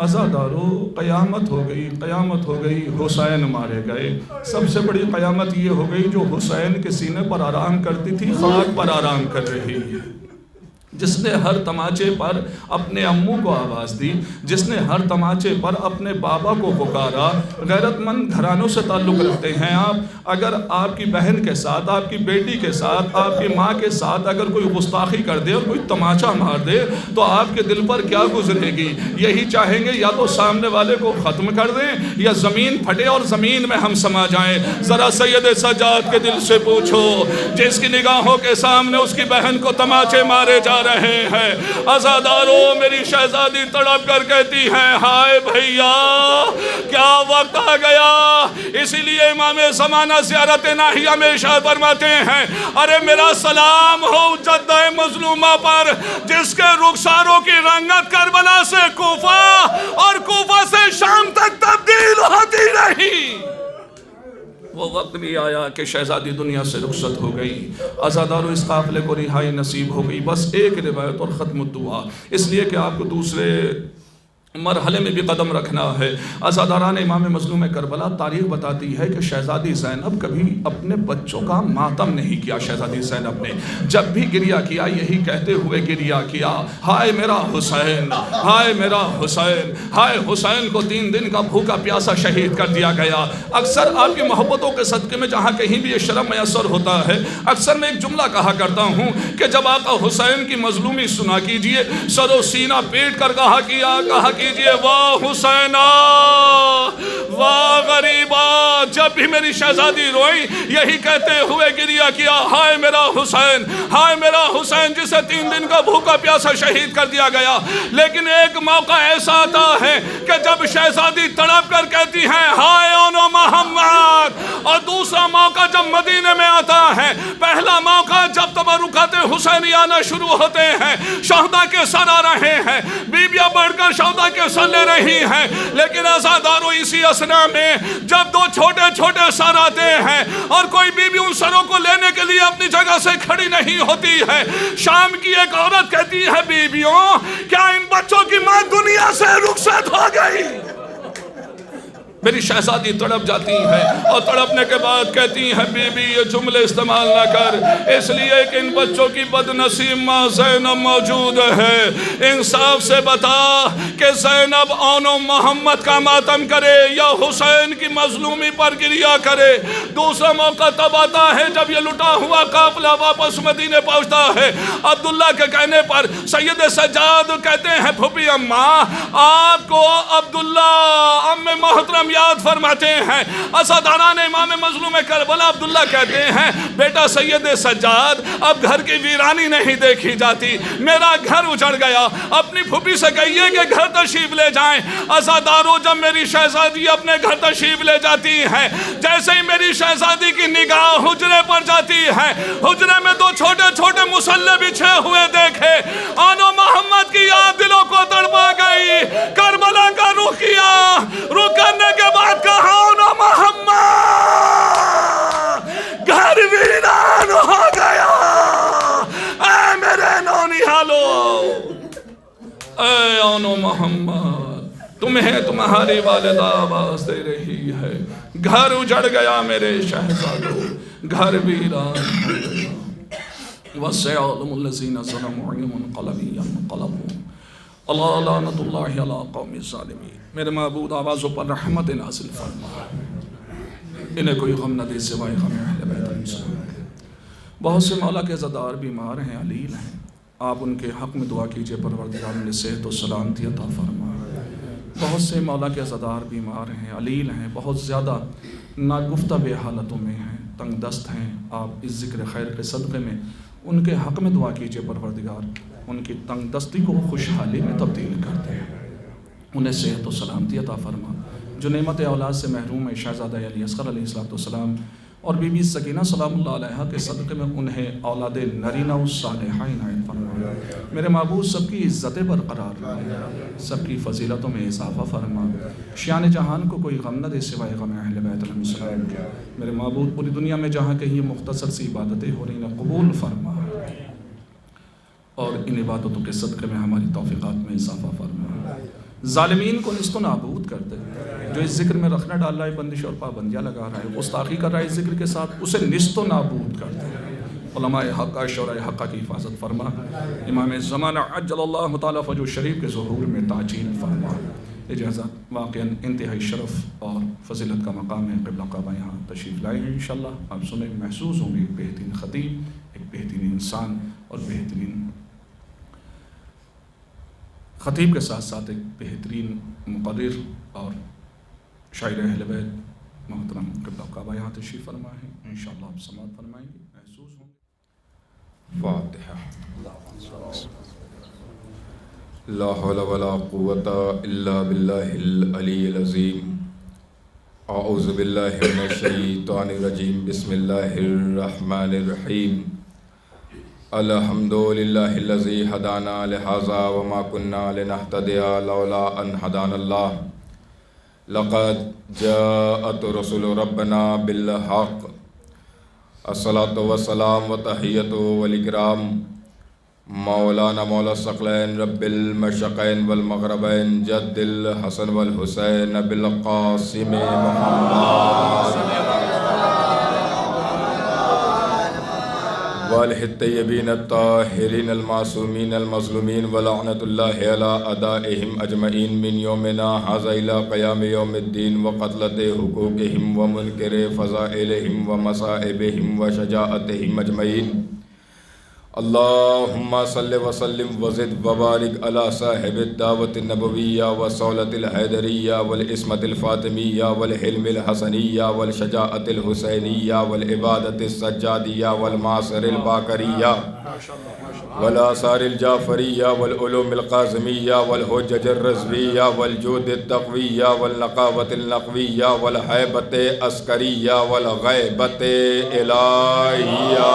عزادارو قیامت ہو گئی, قیامت ہو گئی, حسین مارے گئے. سب سے بڑی قیامت یہ ہو گئی جو حسین کے سینے پر آرام کرتی تھی خاک پر آرام کر رہی ہے. جس نے ہر تماچے پر اپنے امو کو آواز دی, جس نے ہر تماچے پر اپنے بابا کو پکارا. غیرت مند گھرانوں سے تعلق رکھتے ہیں آپ. اگر آپ کی بہن کے ساتھ, آپ کی بیٹی کے ساتھ, آپ کی ماں کے ساتھ اگر کوئی گستاخی کر دے اور کوئی تماچا مار دے تو آپ کے دل پر کیا گزرے گی؟ یہی چاہیں گے یا تو سامنے والے کو ختم کر دیں یا زمین پھٹے اور زمین میں ہم سما جائیں. ذرا سید سجاد کے دل سے پوچھو, جس کی نگاہوں کے سامنے اس کی بہن کو تماچے مارے جا رہے ہیں۔ عزاداروں میری شہزادی تڑپ کر کہتی ہیں ہائے بھیا کیا وقت آ گیا۔ اسی لیے امام زمانہ زیارت ناحیہ میں ارشاد فرماتے ہیں ارے میرا سلام ہو جدہ مظلومہ پر جس کے رخساروں کی رنگت کربلا سے کوفہ اور کوفہ سے شام تک تبدیل ہوتی رہی۔ وہ وقت بھی آیا کہ شہزادی دنیا سے رخصت ہو گئی، عزاداروں اس قافلے کو رہائی نصیب ہو گئی۔ بس ایک روایت اور ختم الدعا، اس لیے کہ آپ کو دوسرے مرحلے میں بھی قدم رکھنا ہے۔ عزاداران امام مظلوم کربلا تاریخ بتاتی ہے کہ شہزادی زینب کبھی اپنے بچوں کا ماتم نہیں کیا۔ شہزادی زینب نے جب بھی گریہ کیا یہی کہتے ہوئے گریہ کیا ہائے میرا حسین، ہائے میرا حسین، ہائے حسین کو 3 دن کا بھوکا پیاسا شہید کر دیا گیا۔ اکثر آپ کی محبتوں کے صدقے میں جہاں کہیں بھی یہ شرم میسر ہوتا ہے اکثر میں ایک جملہ کہا کرتا ہوں کہ جب آقا حسین کی مظلومی سنا کیجئے سر و سینہ پیٹ کر کہا کیجئے واہ حسینہ واہ غریبہ۔ جب بھی میری شہزادی روئی یہی کہتے ہوئے گریہ کیا ہائے میرا حسین، ہائے میرا حسین جسے 3 دن کا بھوکا پیاسا شہید کر دیا گیا۔ لیکن ایک موقع ایسا آتا ہے کہ جب شہزادی تڑپ کر کہتی ہیں ہائے اونو محمد، اور دوسرا موقع جب مدینے میں آتا ہے۔ پہلا موقع جب تبرکات حسینی آنا شروع ہوتے ہیں، شہداء کے سر آ رہے ہیں، بیویاں بڑھ کر شہداء کے سر لے رہی ہیں، لیکن عزاداروں اسی اسنا میں جب 2 چھوٹے چھوٹے سر آتے ہیں اور کوئی بیوی ان سروں کو لینے کے لیے اپنی جگہ سے کھڑی نہیں ہوتی ہے، شام کی ایک عورت کہتی ہے بیویوں کیا ان بچوں کی ماں دنیا سے رخصت ہو گئی؟ میری شہزادی تڑپ جاتی ہے اور تڑپنے کے بعد کہتی ہیں بی بی یہ جملے استعمال نہ کر، اس لیے کہ ان بچوں کی بدنصیب ماں زینب موجود ہے۔ انصاف سے بتا کہ زینب آنو محمد کا ماتم کرے یا حسین کی مظلومی پر گریہ کرے۔ دوسرا موقع تب آتا ہے جب یہ لٹا ہوا قافلہ واپس مدینے پہنچتا ہے۔ عبداللہ کے کہنے پر سید سجاد کہتے ہیں پھوپھی اماں آپ کو عبداللہ ام محترم یاد فرماتے ہیں۔ عزاداران امام مظلوم کربلا عبداللہ کہتے ہیں بیٹا سید سجاد اب گھر کی ویرانی نہیں دیکھی جاتی، میرا گھر اجڑ گیا، اپنی پھوپھی سے کہیے کہ گھر تشریف لے جائیں۔ عزاداروں جب میری شہزادی اپنے گھر تشریف لے جاتی ہے، جیسے ہی میری شہزادی کی نگاہ حجرے پر جاتی ہے، حجرے میں 2 چھوٹے چھوٹے مصلے بچھے ہوئے دیکھے، آنو محمد کی یاد دلوں کو تڑپا گئی۔ کربلا کا رخ کیا، رخ کرنے کے بعد کہا آنو محمد گھر ویران ہو گیا، اے میرے نونہالو، اے آنو محمد تمہیں تمہاری والدہ آواز دے رہی ہے، گھر اجڑ گیا میرے شہزادو، گھر ویران ہو گیا۔ وَسَيَعْلَمُ الَّذِينَ ظَلَمُوا أَيُّ مُنقَلَبٍ يَنقَلِبُونَ اللہ لعنت اللہ علی قوم الظالمین۔ میرے معبود آوازوں پر رحمت نازل فرما، انہیں کوئی غم نہ دے سوائے غم اہل بیت المسلمین۔ بہت سے مولا کے عزادار بیمار ہیں، علیل ہیں، آپ ان کے حق میں دعا کیجئے پروردگار انہیں صحت و سلامتی عطا فرما۔ بہت سے مولا کے عزادار بیمار ہیں، علیل ہیں، بہت زیادہ ناگفتہ بے حالتوں میں ہیں، تنگ دست ہیں، آپ اس ذکر خیر کے صدقے میں ان کے حق میں دعا کیجئے پروردگار ان کی تنگ دستی کو خوشحالی میں تبدیل کرتے ہیں، انہیں صحت و سلامتی عطا فرما۔ جو نعمت اولاد سے محروم ہے شہزادہ علی اصغر علیہ السلام اور بی بی سکینہ سلام اللہ علیہ کے صدقے میں انہیں اولاد نرینہ و صالحہ عنایت فرما۔ میرے معبود سب کی عزتیں برقرار رکھے، سب کی فضیلتوں میں اضافہ فرما، شیان جہان کو کوئی غم نہ دے سوائے غم اہل بیت علیہ السلام۔ میرے معبود پوری دنیا میں جہاں کہیں مختصر سی عبادتیں ہو رہی ہیں قبول فرما، اور ان عبادتوں کے صدقے میں ہماری توفیقات میں اضافہ فرما۔ ظالمین کو نیست و نابود کر دے، جو اس ذکر میں رکھنا ڈال رہا ہے بندش اور پابندیاں لگا رہا ہے، گستاخی کر رہا ہے اس ذکر کے ساتھ، اسے نیست و نابود کر دے۔ علماء حقہ شورائے حقہ کی حفاظت فرما، امام زمانہ عجل اللہ تعالیٰ فجر شریف کے ظہور میں تعجیل فرما۔ اجازت واقعاً انتہائی شرف اور فضیلت کا مقام ہے، قبلہ کعبہ یہاں تشریف لائیں گے انشاءاللہ، آپ سنیں محسوس ہوں گے ایک بہترین خطیب، ایک بہترین انسان اور بہترین خطیب کے ساتھ ساتھ ایک بہترین مقرر اور شاعر اہل بیت محترم قبلہ کعبہ یہاں تشریف فرما ہے، انشاءاللہ آپ سماعت فرمائیں گے، محسوس ہوں گے۔ فاتحہ. لا حول ولا قوة الا باللہ العلی العظیم. اعوذ باللہ من الشیطان الرجیم. بسم اللہ الرحمن الرحیم. الحمد للہ الذی ہدانا لہذا وما كنا لنہتدی لولا ان ہدانا اللہ. لقد جاءت رسول ربنا بالحق. الصلاۃ والسلام وتحیۃ والاکرام مولانا مولا الثقلین رب المشرقین والمغربین جد الحسن والحسین بالقاسم محمد والہ الطیبین الطاہرین المعصومین المظلومین ولعنۃ اللہ علی اعدائہم اجمعین من یومنا ھذا الی قیام یوم الدین وقتلۃ حقوقہم ومنکر فضائلہم ومصائبہم وشجاعتہم اجمعین. اللہم صلی وسلم وزد وبارک علی صاحب الدعوت النبویہ والصولۃ الحیدریہ والعصمت الفاطمیہ والحلم الحسنیہ والشجاعت الحسینیہ والعبادت السجادیہ والمعاصر الباقریہ والآثار الجعفریہ والعلوم القاسمیہ والحجج الرضویہ والجود التقویہ والنقاوت النقویہ والحیبت عسکریہ والغیبت الہیہ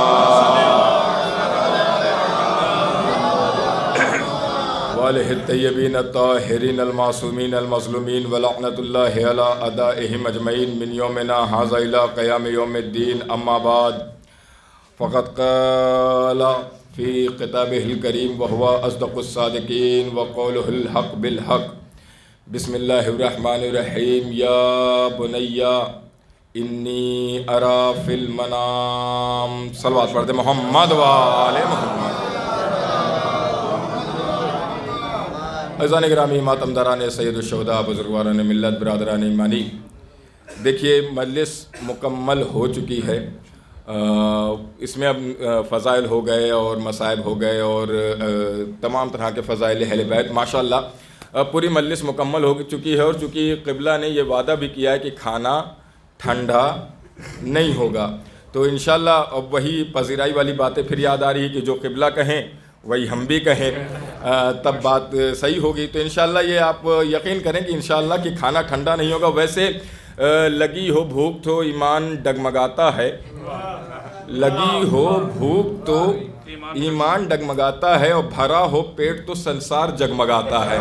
والہ الطیبین الطاہرین المعصومین المظلومین ولعنۃ اللہ علی اعدائہم اجمعین من یومنا ھذا الی قیام یوم الدین. اما بعد فقد قال فی کتابہ الکریم وہو اصدق الصادقین وقولہ الحق بالحق. بسم اللہ الرحمن الرحیم. یا بنی انی اری فی المنام. صلوات پڑھتے محمد و آل محمد. عزیزان گرامی، ماتمداران سید الشہداء، بزرگواران ملت، برادران ایمانی، دیکھیے مجلس مکمل ہو چکی ہے. اس میں اب فضائل ہو گئے اور مصائب ہو گئے اور تمام طرح کے فضائل اہل بیت. ماشاءاللہ پوری مجلس مکمل ہو چکی ہے، اور چونکہ قبلہ نے یہ وعدہ بھی کیا ہے کہ کھانا ٹھنڈا نہیں ہوگا، تو انشاءاللہ اب وہی پذیرائی والی باتیں پھر یاد آ رہی ہے کہ جو قبلہ کہیں وہی ہم بھی کہیں، تب بات صحیح ہوگی. تو انشاءاللہ یہ آپ یقین کریں کہ انشاءاللہ کہ کھانا ٹھنڈا نہیں ہوگا. ویسے لگی ہو بھوک تو ایمان ڈگمگاتا ہے، لگی ہو بھوک تو ایمان ڈگمگاتا ہے، اور بھرا ہو پیٹ تو سنسار جگمگاتا ہے.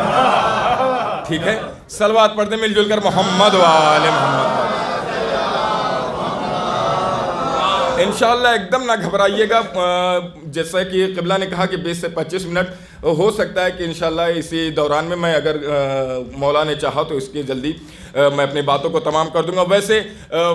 ٹھیک ہے، صلوات پڑھتے مل جل کر محمد و آل محمد. انشاءاللہ ایک دم نہ گھبرائیے گا. جیسا کہ قبلہ نے کہا کہ 20 سے 25 منٹ ہو سکتا ہے کہ انشاءاللہ اسی دوران میں اگر مولا نے چاہا تو اس کی جلدی میں اپنی باتوں کو تمام کر دوں گا. ویسے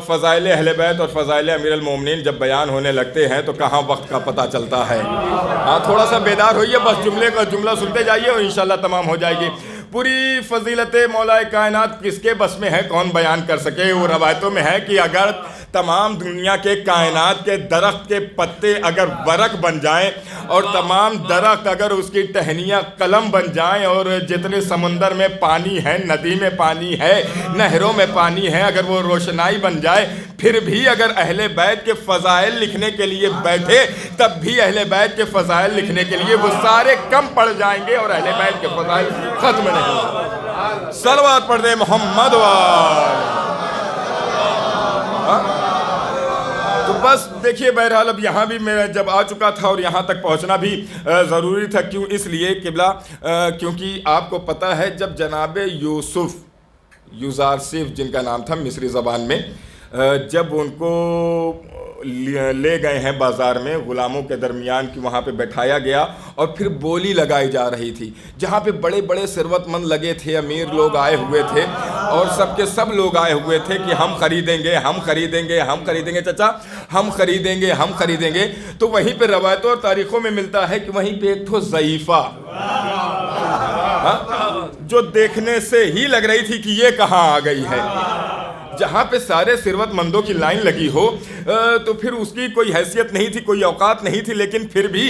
فضائل اہل بیت اور فضائل امیر المومنین جب بیان ہونے لگتے ہیں تو کہاں وقت کا پتہ چلتا ہے. ہاں، تھوڑا سا بیدار ہوئیے، بس جملہ سنتے جائیے اور انشاءاللہ تمام ہو جائے گی. پوری فضیلت مولا کائنات کس کے بس میں ہے، کون بیان کر سکے. وہ روایتوں میں ہے کہ اگر تمام دنیا کے کائنات کے درخت کے پتے اگر ورق بن جائیں اور تمام درخت اگر اس کی ٹہنیاں قلم بن جائیں، اور جتنے سمندر میں پانی ہے، ندی میں پانی ہے، نہروں میں پانی ہے، اگر وہ روشنائی بن جائے، پھر بھی اگر اہل بیت کے فضائل لکھنے کے لیے بیٹھے تب بھی اہل بیت کے فضائل لکھنے کے لیے وہ سارے کم پڑ جائیں گے اور اہل بیت کے فضائل ختم نہیں ہوں. صلوات پڑھ دے محمد تو بس دیکھیے بہرحال اب یہاں بھی میں جب آ چکا تھا اور یہاں تک پہنچنا بھی ضروری تھا. کیوں؟ اس لیے قبلہ کیونکہ آپ کو پتہ ہے جب جناب یوسف یوزارسف جن کا نام تھا مصری زبان میں، جب ان کو لے گئے ہیں بازار میں غلاموں کے درمیان کہ وہاں پہ بیٹھایا گیا اور پھر بولی لگائی جا رہی تھی، جہاں پہ بڑے بڑے ثروت مند لگے تھے، امیر لوگ آئے ہوئے تھے اور سب کے سب لوگ آئے ہوئے تھے کہ ہم خریدیں گے، ہم خریدیں گے، ہم خریدیں گے چچا، ہم خریدیں گے، ہم خریدیں گے. تو وہیں پہ روایتوں اور تاریخوں میں ملتا ہے کہ وہیں پہ ایک ٹھو ضعیفہ جو دیکھنے سے ہی لگ رہی تھی کہ یہ کہاں آ گئی ہے. جہاں پہ سارے ثروت مندوں کی لائن لگی ہو، تو پھر اس کی کوئی حیثیت نہیں تھی, کوئی اوقات نہیں تھی, لیکن پھر بھی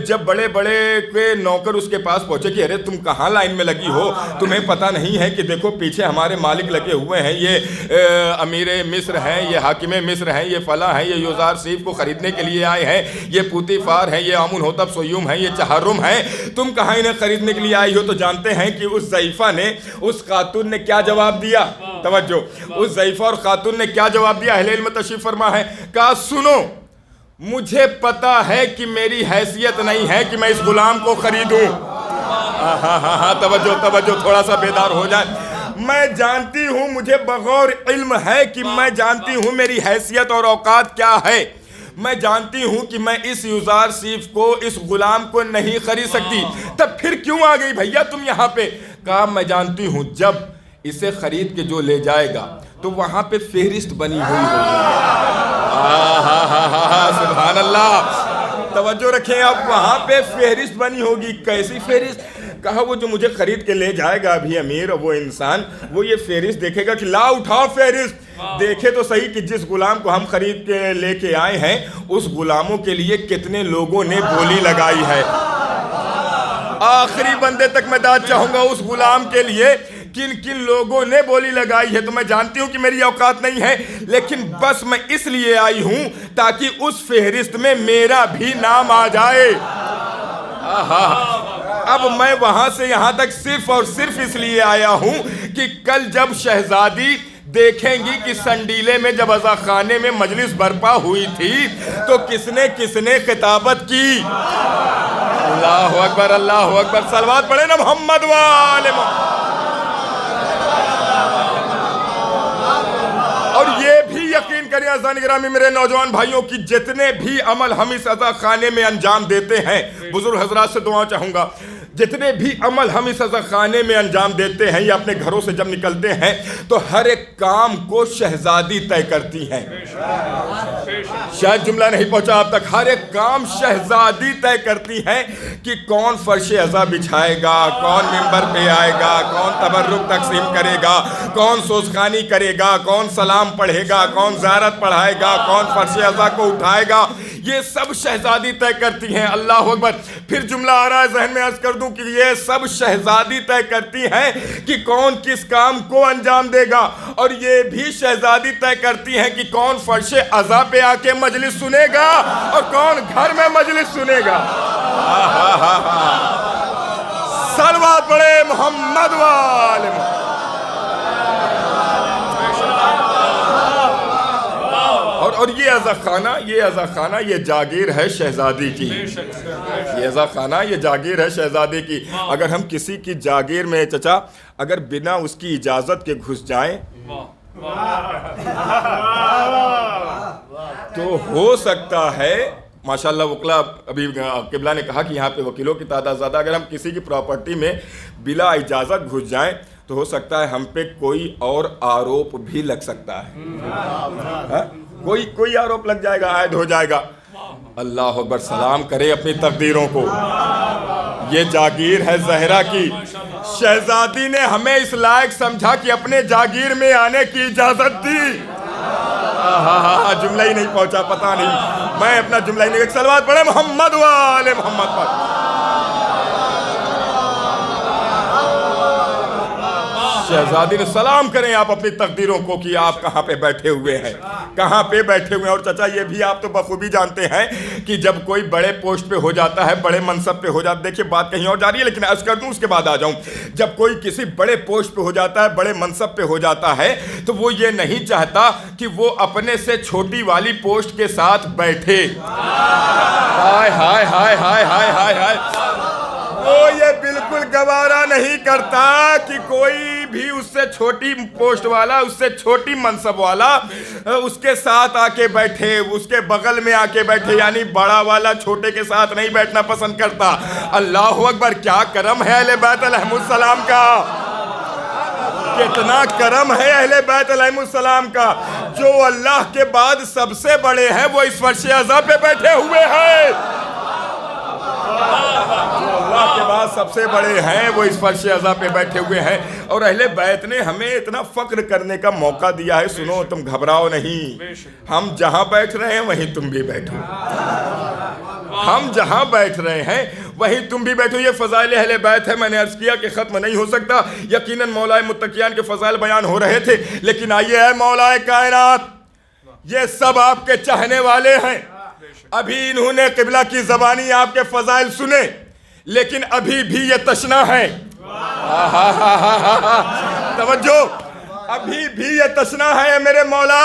جب بڑے بڑے کے نوکر اس کے پاس پہنچے کہ ارے تم کہاں لائن میں لگی ہو, تمہیں پتہ نہیں ہے کہ دیکھو پیچھے ہمارے مالک لگے ہوئے ہیں, یہ امیر مصر ہیں, یہ حاکم مصر ہیں, یہ فلاں ہیں, یہ یوزار سیف کو خریدنے کے لیے آئے ہیں, یہ پوتیفار ہیں, یہ آمون ہوتب سیوم ہیں, یہ چہرم ہیں, تم کہاں انہیں خریدنے کے لیے آئی ہو؟ تو جانتے ہیں کہ اس ضعیفہ نے, اس خاتون نے کیا جواب دیا؟ توجہ, اس ضعیفہ اور خاتون نے کیا جواب دیا؟ اہل علم تشریف فرما ہے, کہا سنو مجھے پتا ہے کہ میری حیثیت نہیں ہے کہ میں اس غلام کو خریدوں. ہاں توجہ توجہ, تھوڑا سا بیدار ہو جائے. میں جانتی ہوں, مجھے بغور علم ہے کہ میں جانتی ہوں میری حیثیت اور اوقات کیا ہے. میں جانتی ہوں کہ میں اس یوزار سیف کو, اس غلام کو نہیں خرید سکتی. تب پھر کیوں آ گئی بھیا تم یہاں پہ؟ کہا میں جانتی ہوں جب اسے خرید کے جو لے جائے گا تو وہاں پہ فہرست بنی ہوئی ہوگی. سبحان اللہ, توجہ رکھیں آپ, وہاں پہ فہرست بنی ہوگی. کیسی فہرست؟ کہا وہ جو مجھے خرید کے لے جائے گا ابھی امیر, وہ انسان, وہ یہ فہرست دیکھے گا کہ لا اٹھاؤ فہرست, دیکھے تو صحیح کہ جس غلام کو ہم خرید کے لے کے آئے ہیں اس غلاموں کے لیے کتنے لوگوں نے بولی لگائی ہے. آخری بندے تک میں داد چاہوں گا اس غلام کے لیے کن کن لوگوں نے بولی لگائی ہے. تو میں جانتی ہوں کہ میری اوقات نہیں ہے, لیکن بس میں اس لیے آئی ہوں تاکہ اس فہرست میں میرا بھی نام آ جائے. اب میں وہاں سے یہاں تک صرف اور صرف اس لیے آیا ہوں کہ کل جب شہزادی دیکھیں گی کہ سنڈیلے میں جب عزا خانے میں مجلس برپا ہوئی تھی تو کس نے خطابت کی. اللہ اکبر, اللہ اکبر, صلوات پڑھیں نا محمد وآل محمد. اور یہ بھی یقین کریں عزیزان گرامی, میرے نوجوان بھائیوں کی جتنے بھی عمل ہم اس عزا خانے میں انجام دیتے ہیں, بزرگ حضرات سے دعا چاہوں گا, جتنے بھی عمل ہم اس عزا خانے میں انجام دیتے ہیں یا اپنے گھروں سے جب نکلتے ہیں تو ہر ایک کام کو شہزادی طے کرتی ہیں. شاید جملہ نہیں پہنچا آپ تک, ہر ایک کام شہزادی طے کرتی ہے کہ کون فرش عزا بچھائے گا, کون ممبر پہ آئے گا, کون تبرک تقسیم کرے گا, کون سوزخانی کرے گا, کون سلام پڑھے گا, کون زیارت پڑھائے گا, کون فرش عزا کو اٹھائے گا, یہ سب شہزادی طے کرتی ہیں. اللہ اکبر. پھر جملہ آ رہا ہے ذہن میں, عرض کر دوں کہ یہ سب شہزادی طے کرتی ہیں کہ کون کس کام کو انجام دے گا, اور یہ بھی شہزادی طے کرتی ہیں کہ کون فرش عزا پہ آ کے مجلس سنے گا اور کون گھر میں مجلس سنے گا. صلوات پڑھے محمد وآل محمد. اور یہ عزا خانہ یہ جاگیر ہے شہزادی کی. یہ عزا خانہ یہ جاگیر ہے شہزادی کی. اگر ہم کسی کی جاگیر میں چچا اگر بنا اس کی اجازت کے گھس جائیں تو ہو سکتا ہے, ماشاءاللہ وکلا ابھی قبلہ نے کہا کہ یہاں پہ وکیلوں کی تعداد زیادہ, اگر ہم کسی کی پراپرٹی میں بلا اجازت گھس جائیں تو ہو سکتا ہے ہم پہ کوئی اور آروپ بھی لگ سکتا ہے. کوئی آروپ لگ جائے گا, عائد ہو جائے گا. اللہ اکبر. سلام کرے اپنی تقدیروں کو. یہ جاگیر ہے زہرا کی. شہزادی نے ہمیں اس لائق سمجھا کہ اپنے جاگیر میں آنے کی اجازت دی. جملہ ہی نہیں پہنچا, پتہ نہیں, میں اپنا جملہ ہی نہیں. صلوات پڑھے محمد وآل محمد پر. شہزادی نے سلام کریں آپ اپنی تقدیروں کو کہ آپ کہاں پہ بیٹھے ہوئے ہیں, کہاں پہ بیٹھے ہوئے ہیں. اور چچا یہ بھی آپ تو بخوبی جانتے ہیں کہ جب کوئی بڑے پوسٹ پہ ہو جاتا ہے, بڑے منصب پہ ہو جاتا ہے, دیکھیے بات کہیں اور جا رہی ہے لیکن عرض کر دوں اس کے بعد آ جاؤں, جب کوئی کسی بڑے پوسٹ پہ ہو جاتا ہے, بڑے منصب پہ ہو جاتا ہے تو وہ یہ نہیں چاہتا کہ وہ اپنے سے چھوٹی والی پوسٹ کے ساتھ بیٹھے. ہائے ہائے ہائے ہائے ہائے ہائے ہائے. وہ یہ بالکل گوارا نہیں کرتا کہ کوئی بھی اس سے چھوٹی پوسٹ والا, اس سے چھوٹی منصب والا اس کے ساتھ آ کے بیٹھے, اس کے بغل میں آ کے بیٹھے. یعنی بڑا والا چھوٹے کے ساتھ نہیں بیٹھنا پسند کرتا. اللہ اکبر. کیا کرم ہے اہل بیت علیہ السلام کا, کتنا کرم ہے اہل بیت علیہ السلام کا. جو اللہ کے بعد سب سے بڑے ہیں وہ اس فرش عزا پہ بیٹھے ہوئے ہیں. اللہ کے بعد سب سے بڑے ہیں، وہ اس فرش عزا پہ بیٹھے ہوئے ہیں، اور اہل بیت نے ہمیں اتنا فخر کرنے کا موقع دیا ہے. سنو، تم گھبراؤ نہیں، ہم جہاں بیٹھ رہے ہیں وہیں تم بھی بیٹھو. ہم جہاں بیٹھ رہے ہیں وہیں تم بھی بیٹھو. یہ فضائل اہل بیت ہے. میں نے عرض کیا کہ ختم نہیں ہو سکتا. یقیناً مولائے متقیان کے فضائل بیان ہو رہے تھے، لیکن آئیے اے مولائے کائنات، یہ سب آپ کے چاہنے والے ہیں. ابھی انہوں نے قبلہ کی زبانی آپ کے فضائل سنے، لیکن ابھی بھی یہ تشنا ہے. توجہ، ابھی بھی یہ تشنا ہے. میرے مولا،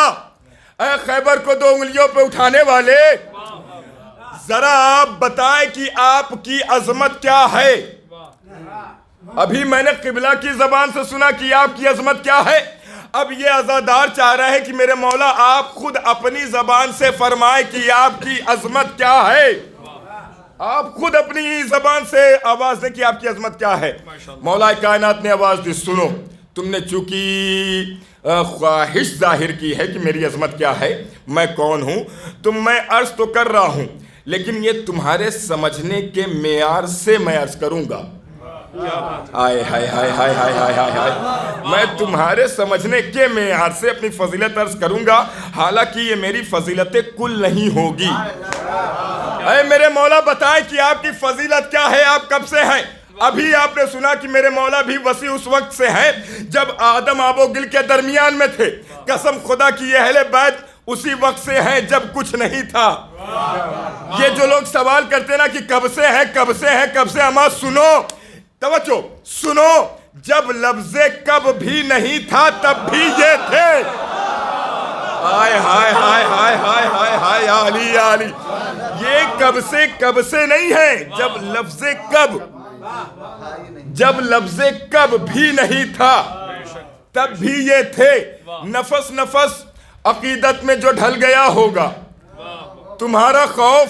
اے خیبر کو 2 انگلیوں پہ اٹھانے والے، ذرا آپ بتائیں کہ آپ کی عظمت کیا ہے. ابھی میں نے قبلہ کی زبان سے سنا کہ آپ کی عظمت کیا ہے. اب یہ عزادار چاہ رہے ہیں کہ میرے مولا آپ خود اپنی زبان سے فرمائیں کہ آپ کی عظمت کیا ہے. آپ خود اپنی زبان سے آواز دیں کہ آپ کی عظمت کیا ہے. مولا کائنات نے آواز دی، سنو، تم نے چونکہ خواہش ظاہر کی ہے کہ میری عظمت کیا ہے، میں کون ہوں، میں عرض تو کر رہا ہوں، لیکن یہ تمہارے سمجھنے کے معیار سے میں عرض کروں گا. آئے ہائے ہائے ہائے ہائے ہائے ہائے ہائے، میں تمہارے سمجھنے کے معیار سے اپنی فضیلت عرض کروں گا، حالانکہ یہ میری فضیلت کل نہیں ہوگی. اے میرے مولا بتائیں کہ آپ کی فضیلت کیا ہے، آپ کب سے ہیں. ابھی آپ نے سنا کہ میرے مولا بھی وسیع اس وقت سے ہیں جب آدم آب و گل کے درمیان میں تھے. قسم خدا کی یہ اہل بیت اسی وقت سے ہیں جب کچھ نہیں تھا. یہ جو لوگ سوال کرتے نا کہ کب سے ہیں کب سے ہیں کب سے، اما سنو، توجہ سنو، جب لفظ کب بھی نہیں تھا تب بھی یہ تھے. ہائے ہائے ہائے ہائے ہائے ہائے ہائے علی علی، یہ کب سے نہیں ہے. جب لفظ کب بھی نہیں تھا تب بھی یہ تھے. نفس نفس عقیدت میں جو ڈھل گیا ہوگا، تمہارا خوف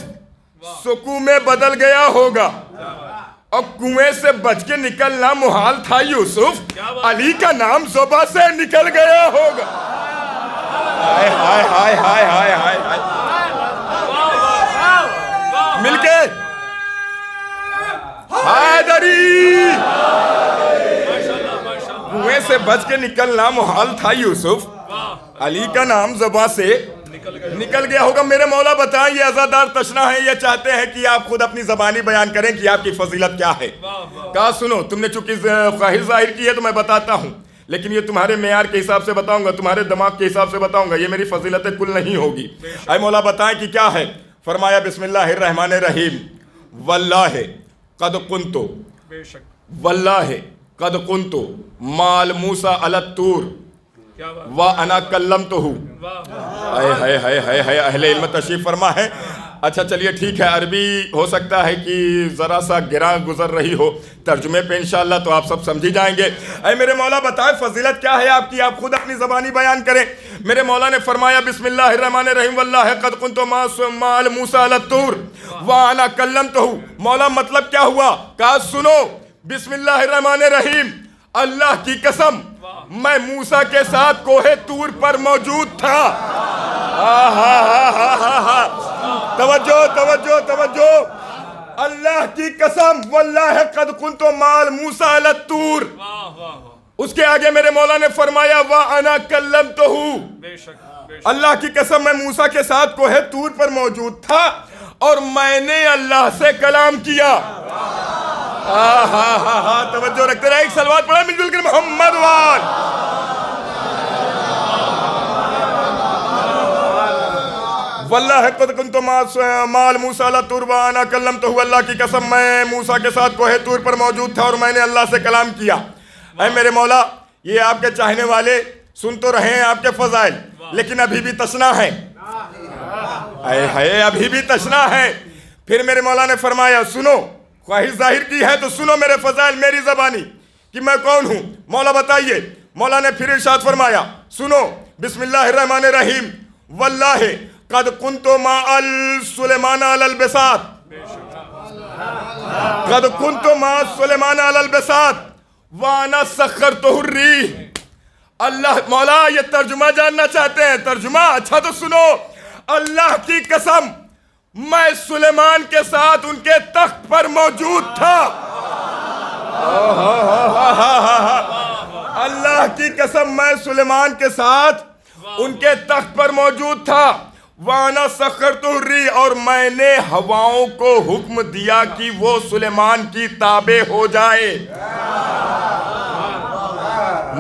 سکون میں بدل گیا ہوگا، اور کنویں سے بچ کے نکلنا محال تھا. یوسف، علی کا نام زبان سے نکل گیا ہوگا. ہائے ہائے ہائے ہائے ہائے ہائے ہائے، مل کے حیدری، کنویں سے بچ کے نکلنا محال تھا. یوسف، علی کا نام زبان سے نکل گیا ہوگا. میرے مولا بتائیں، یہ عزادار تشنا ہے، یہ چاہتے ہیں کہ آپ خود اپنی زبانی بیان کریں کہ آپ کی فضیلت کیا ہے. کہا سنو، تم نے چونکہ خواہش ظاہر کی ہے تو میں بتاتا ہوں، لیکن یہ تمہارے معیار کے حساب سے بتاؤں گا، تمہارے دماغ کے حساب سے بتاؤں گا، یہ میری فضیلت کل نہیں ہوگی. اے مولا بتائیں کہ کیا ہے. فرمایا بسم اللہ الرحمن الرحیم، واللہ قد کنتو، واللہ قد کنتو مال موسیٰ علی الطور وَأَنَا كَلَّمْتُهُ. ہائے ہائے ہائے ہائے، اہل علم تشریف فرما ہے. اچھا چلیے ٹھیک ہے، عربی ہو سکتا ہے کہ ذرا سا گراں گزر رہی ہو، ترجمے پہ انشاءاللہ تو آپ سب سمجھی جائیں گے. اے میرے مولا بتائیں فضیلت کیا ہے آپ کی، آپ خود اپنی زبانی بیان کریں. میرے مولا نے فرمایا بسم اللہ الرحمن الرحیم، واللہ قد کنت مع موسیٰ علی الطور وَأَنَا كَلَّمْتُهُ. مولا مطلب کیا ہوا؟ کہا سنو، بسم اللہ الرحمن الرحیم، اللہ کی قسم میں موسیٰ کے ساتھ کوہ طور پر موجود تھا. توجہ توجہ توجہ، اللہ کی قسم، واللہ قد کنت مع موسیٰ علی الطور. اس کے آگے میرے مولا نے فرمایا وَأَنَا كَلَّمْتُهُ، اللہ کی قسم میں موسیٰ کے ساتھ کوہ طور پر موجود تھا اور میں نے اللہ سے کلام کیا. توجہ رکھتے رہے. ایک صلوات پڑھا مل جل کر محمد وال. واللہ قد کنت مع موسیٰ علی الطور وَأَنَا كَلَّمْتُهُ، اللہ کی قسم میں موسیٰ کے ساتھ کوہ طور پر موجود تھا اور میں نے اللہ سے کلام کیا. اے میرے مولا، یہ آپ کے چاہنے والے سن تو رہے ہیں آپ کے فضائل، لیکن ابھی بھی تشنا ہے. ابھی بھی تشنا ہے. پھر میرے مولا نے فرمایا سنو، خواہش ظاہر کی ہے تو سنو میرے فضائل، میری زبانی کہ میں کون ہوں. مولا بتائیے. مولا نے پھر ارشاد فرمایا سنو، بسم اللہ الرحمن الرحیم، واللہ قد کنت مع سلیمان علی البساط، قد کنت مع سلیمان علی البساط وانا سخرتہ الریح. اللہ، مولا یہ ترجمہ جاننا چاہتے ہیں؟ ترجمہ؟ اچھا تو سنو، اللہ کی قسم میں سلیمان کے ساتھ ان کے تخت پر موجود تھا. اللہ کی قسم میں سلیمان کے ساتھ ان کے تخت پر موجود تھا. وانا سخرتہ الرِّیح، اور میں نے ہواؤں کو حکم دیا کہ وہ سلیمان کی تابع ہو جائے.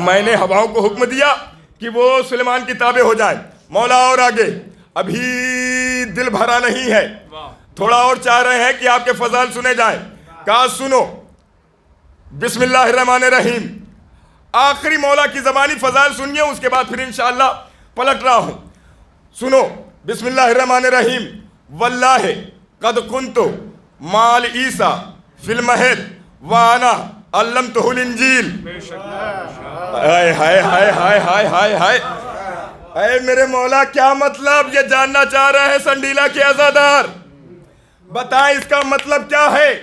میں نے ہواؤں کو حکم دیا کہ وہ سلیمان کی تابع ہو جائے. مولا اور آگے، ابھی دل بھرا نہیں ہے، تھوڑا اور چاہ رہے ہیں کہ آپ کے فضائل سنے جائیں. کہا سنو بسم اللہ الرحمن الرحیم. آخری مولا کی زبانی فضائل سنیے، اس کے بعد پھر انشاءاللہ پلٹ رہا ہوں. سنو بسم اللہ الرحمن الرحیم. واللہ قد کنت مال عیسیٰ فی المہد وانا علمتہ الانجیل. ہائے ہائے ہائے ہائے ہائے ہائے ہائے. اے میرے مولا، کیا مطلب؟ یہ جاننا چاہ رہے ہیں سنڈیلا کے عزادار. بتائیں اس کا مطلب کیا ہے.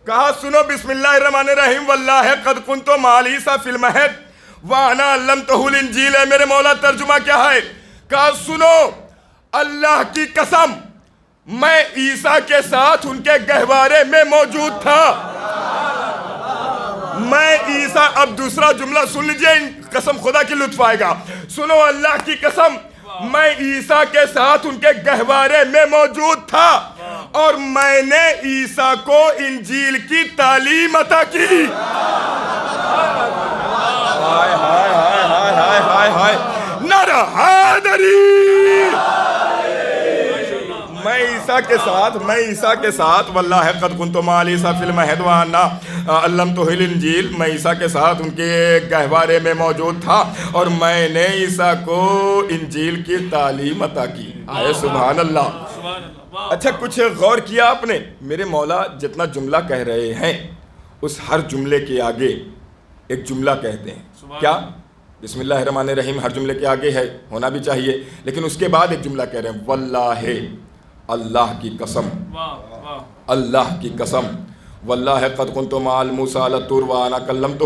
کہا سنو بسم اللہ الرحمن الرحیم. واللہ قد کنت مع عیسیٰ فی المہد وانا علمتہ الانجیل. اے میرے مولا ترجمہ کیا ہے؟ کہا سنو اللہ کی قسم میں عیسیٰ کے ساتھ ان کے گہوارے میں موجود تھا. میں عیسیٰ، اب دوسرا جملہ سن لیجئے، قسم خدا کی لطف آئے گا. سنو اللہ کی قسم میں عیسیٰ کے ساتھ ان کے گہوارے میں موجود تھا اور میں نے عیسیٰ کو انجیل کی تعلیم عطا کی. ہائے ہائے ہائے ہائے ہائے ہائے ہائے. نعرہ حیدری. میں عیسیٰ کے ساتھ واللہ قد کنت مع عیسیٰ فی المہد وانا علمتہ الانجیل. میں عیسیٰ کے ساتھ ان کے گہوارے میں موجود تھا اور میں نے عیسیٰ کو انجیل کی تعلیم عطا کی. آئے سبحان اللہ. اچھا کچھ غور کیا آپ نے؟ میرے مولا جتنا جملہ کہہ رہے ہیں اس ہر جملے کے آگے ایک جملہ کہتے ہیں. کیا؟ بسم اللہ الرحمن الرحیم ہر جملے کے آگے ہے، ہونا بھی چاہیے، لیکن اس کے بعد ایک جملہ کہہ رہے ہیں واللہ، اللہ کی قسم، اللہ کی قسم. واللہ قد کنت مع موسیٰ علی الطور وانا کلمتہ.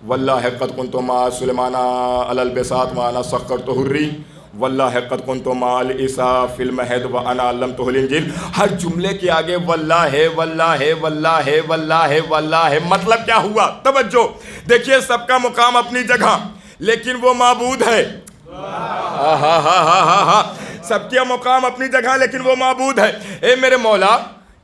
واللہ قد کنت مع سلیمان علی البساط وانا سخرتہ الرِّیح. واللہ قد کنت مع عیسیٰ فی المہد وانا علمتہ الانجیل. ہر جملے کے آگے واللہ واللہ واللہ واللہ واللہ. مطلب کیا ہوا؟ توجہ دیکھیے، سب کا مقام اپنی جگہ لیکن وہ معبود ہے. سب کا مقام اپنی جگہ لیکن وہ معبود ہے. اے میرے مولا،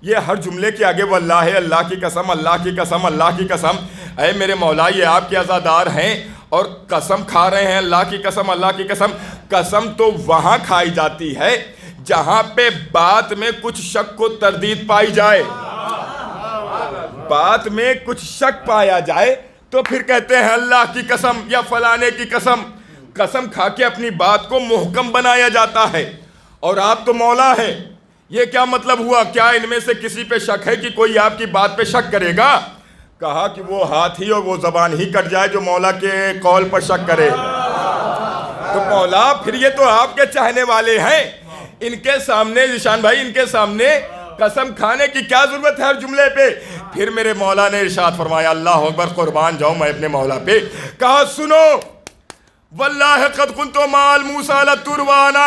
یہ ہر جملے کے آگے واللہ، اللہ کی قسم، اللہ کی قسم، اللہ کی قسم. اے میرے مولا، یہ آپ کے عزادار ہیں اور قسم کھا رہے ہیں اللہ کی قسم، اللہ کی قسم. قسم تو وہاں کھائی جاتی ہے جہاں پہ بات میں کچھ شک و تردید پائی جائے. بات میں کچھ شک پایا جائے تو پھر کہتے ہیں اللہ کی قسم یا فلانے کی قسم. قسم کھا کے اپنی بات کو محکم بنایا جاتا ہے. اور آپ تو مولا ہیں. یہ کیا مطلب ہوا؟ کیا ان میں سے کسی پہ شک ہے کہ کوئی آپ کی بات پہ شک کرے گا؟ کہا کہ وہ ہاتھ ہی اور وہ زبان ہی کٹ جائے جو مولا کے قول پر شک کرے. تو مولا پھر یہ تو آپ کے چاہنے والے ہیں، ان کے سامنے ذیشان بھائی، ان کے سامنے قسم کھانے کی کیا ضرورت ہے ہر جملے پہ؟ پھر میرے مولا نے ارشاد فرمایا، اللہ اکبر، قربان جاؤں میں اپنے مولا پہ. کہا سنو واللہ قد کنت مع موسیٰ علی الطور وانا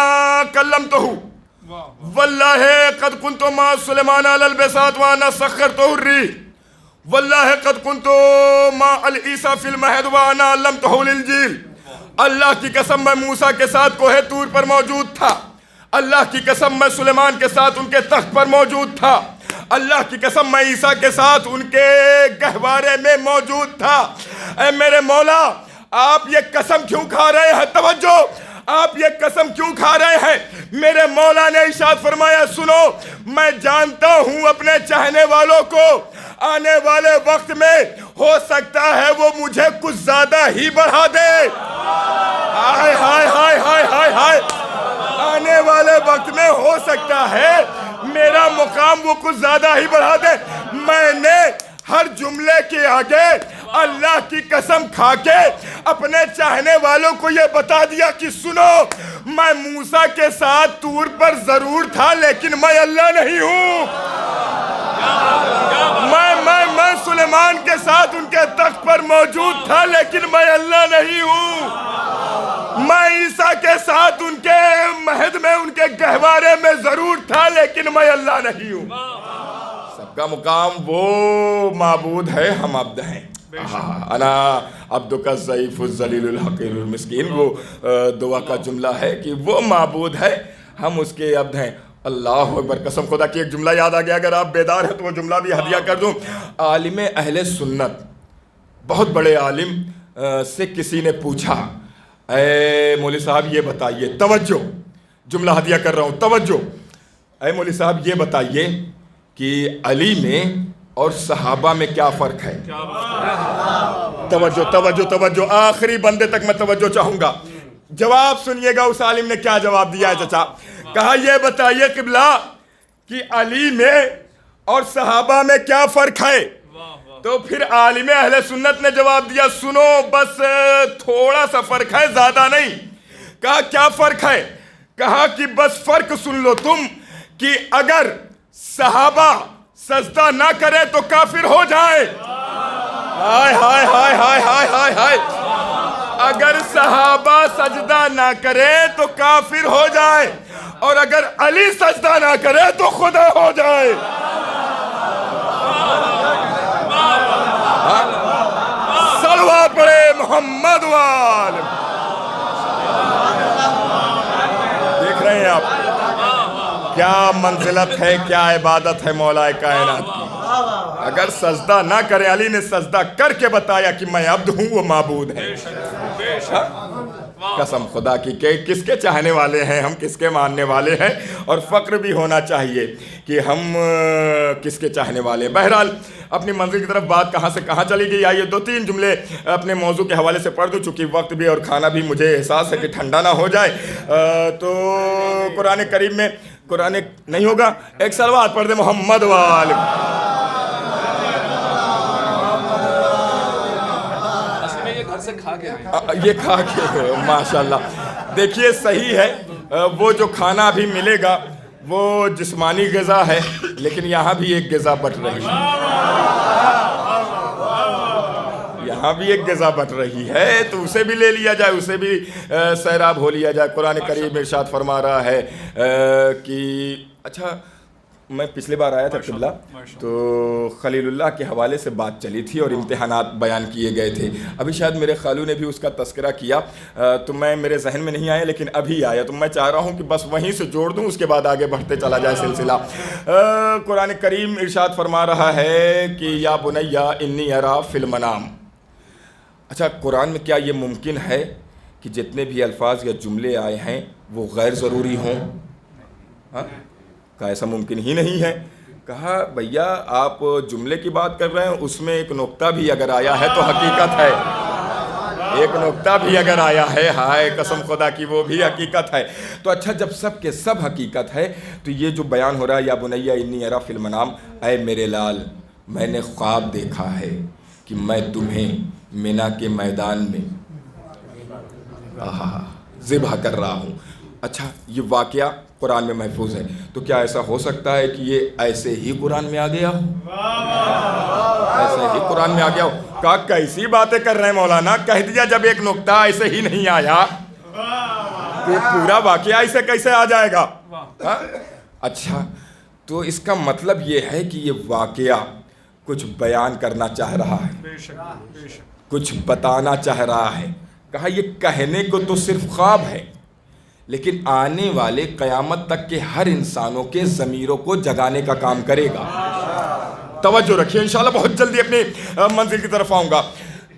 کلمتہ. واللہ قد کنت مع سلیمان علی البساط وانا سخرتہ الرِّیح. واللہ قد کنت مع عیسیٰ فی المہد وانا علمتہ الانجیل. اللہ کی قسم میں موسیٰ کے ساتھ کوہ طور پر موجود تھا. اللہ کی قسم میں سلیمان کے ساتھ ان کے تخت پر موجود تھا. اللہ کی قسم میں عیسیٰ کے ساتھ ان کے گہوارے میں موجود تھا. اے میرے مولا، آپ یہ قسم کیوں کھا رہے ہیں؟ توجہ، آپ یہ قسم کیوں کھا رہے ہیں؟ میرے مولا نے ارشاد فرمایا، سنو میں جانتا ہوں اپنے چاہنے والوں کو آنے والے وقت میں ہو سکتا ہے وہ مجھے کچھ زیادہ ہی بڑھا دے. ہائے ہائے ہائے ہائے ہائے ہائے. آنے والے وقت میں ہو سکتا ہے میرا مقام وہ کچھ زیادہ ہی بڑھا دے. میں نے ہر جملے کے آگے اللہ کی قسم کھا کے اپنے چاہنے والوں کو یہ بتا دیا کہ سنو، میں موسیٰ کے ساتھ طور پر ضرور تھا لیکن میں اللہ نہیں ہوں. میں سلیمان کے ساتھ ان کے تخت پر موجود تھا لیکن میں اللہ نہیں ہوں. میں عیسیٰ کے ساتھ ان کے مہد میں ان کے گہوارے میں ضرور تھا لیکن میں اللہ نہیں ہوں. سب کا مقام وہ معبود ہے, ہم عبد ہیں. انا عبدک الضعیف الذلیل الحقیر المسکین, وہ دعا کا جملہ ہے کہ وہ معبود ہے, ہم اس کے عبد ہیں. اللہ اکبر, قسم خدا کی ایک جملہ یاد آ گیا, اگر آپ بیدار ہیں تو وہ جملہ بھی ہدیہ کر دوں. عالم اہل سنت, بہت بڑے عالم سے کسی نے پوچھا, اے مولوی صاحب یہ بتائیے, توجہ جملہ ہدیہ کر رہا ہوں, توجہ, اے مولوی صاحب یہ بتائیے کہ علی میں اور صحابہ میں کیا فرق ہے؟ توجہ توجہ توجہ, آخری بندے تک میں توجہ چاہوں گا. جواب سنیے گا اس عالم نے کیا جواب دیا ہے چچا. کہا یہ بتائیے قبلہ کہ علی میں اور صحابہ میں کیا فرق ہے؟ تو پھر عالم اہل سنت نے جواب دیا, سنو بس تھوڑا سا فرق ہے, زیادہ نہیں. کہا کیا فرق ہے؟ کہا کہ بس فرق سن لو تم کہ اگر صحابہ سجدہ نہ کرے تو کافر ہو جائے. ہائے ہائے ہائے ہائے ہائے ہائے ہائے, اگر صحابہ سجدہ نہ کرے تو کافر ہو جائے, اور اگر علی سجدہ نہ کرے تو خدا ہو جائے. صلوات پڑھے محمد وال. دیکھ رہے ہیں آپ کیا منزلت ہے, کیا عبادت ہے مولا کائنات کی. اگر سجدہ نہ کرے, علی نے سجدہ کر کے بتایا کہ میں عبد ہوں, وہ معبود ہے. قسم خدا کی کہ کس کے چاہنے والے ہیں ہم, کس کے ماننے والے ہیں, اور فخر بھی ہونا چاہیے کہ ہم کس کے چاہنے والے. بہرحال اپنی منزل کی طرف بات کہاں سے کہاں چلی گئی. آئیے 2-3 جملے اپنے موضوع کے حوالے سے پڑھ دوں, چونکہ وقت بھی اور کھانا بھی مجھے احساس ہے کہ ٹھنڈا نہ ہو جائے. تو قرآن کریم میں, قرآن نہیں ہوگا, ایک صلوات پڑھ دے محمد وال. یہ کھا کے ماشاءاللہ. دیکھیے صحیح ہے, وہ جو کھانا بھی ملے گا وہ جسمانی غذا ہے, لیکن یہاں بھی ایک غذا بٹ رہی ہے, یہاں بھی ایک غذا بٹ رہی ہے, تو اسے بھی لے لیا جائے, اسے بھی سیراب ہو لیا جائے. قرآن کریم ارشاد فرما رہا ہے کہ اچھا میں پچھلی بار آیا تھا قبلہ, تو خلیل اللہ کے حوالے سے بات چلی تھی اور امتحانات بیان کیے گئے تھے. ابھی شاید میرے خالو نے بھی اس کا تذکرہ کیا, تو میں میرے ذہن میں نہیں آیا لیکن ابھی آیا, تو میں چاہ رہا ہوں کہ بس وہیں سے جوڑ دوں, اس کے بعد آگے بڑھتے چلا جائے سلسلہ. قرآن کریم ارشاد فرما رہا ہے کہ یا بنیا انی ارا فی المنام. اچھا قرآن میں کیا یہ ممکن ہے کہ جتنے بھی الفاظ یا جملے آئے ہیں وہ غیر ضروری ہوں؟ کہا ایسا ممکن ہی نہیں ہے. کہا بھیا آپ جملے کی بات کر رہے ہیں, اس میں ایک نقطہ بھی اگر آیا ہے تو حقیقت ہے, ایک نقطہ بھی اگر آیا ہے, ہائے قسم خدا کی, وہ بھی حقیقت ہے. تو اچھا جب سب کے سب حقیقت ہے تو یہ جو بیان ہو رہا ہے یا بنیا انی ارا فی المنام, اے میرے لال میں نے خواب دیکھا ہے کہ میں تمہیں مینا کے میدان میں ذبح کر رہا ہوں. اچھا یہ واقعہ قرآن میں محفوظ ہے, تو کیا ایسا ہو سکتا ہے کہ یہ ایسے ہی قرآن میں آ گیا ہو؟ ایسے ہی قرآن میں آ گیا ہو. کہا کیسی باتیں کر رہے ہیں مولانا, کہہ دیا جب ایک نقطہ ایسے ہی نہیں آیا تو پورا واقعہ ایسے کیسے آ جائے گا؟ اچھا تو اس کا مطلب یہ ہے کہ یہ واقعہ کچھ بیان کرنا چاہ رہا ہے, کچھ بتانا چاہ رہا ہے. کہا یہ کہنے کو تو صرف خواب ہے, لیکن آنے والے قیامت تک کے ہر انسانوں کے ضمیروں کو جگانے کا کام کرے گا. توجہ رکھیے, انشاءاللہ بہت جلدی اپنی منزل کی طرف آؤں گا.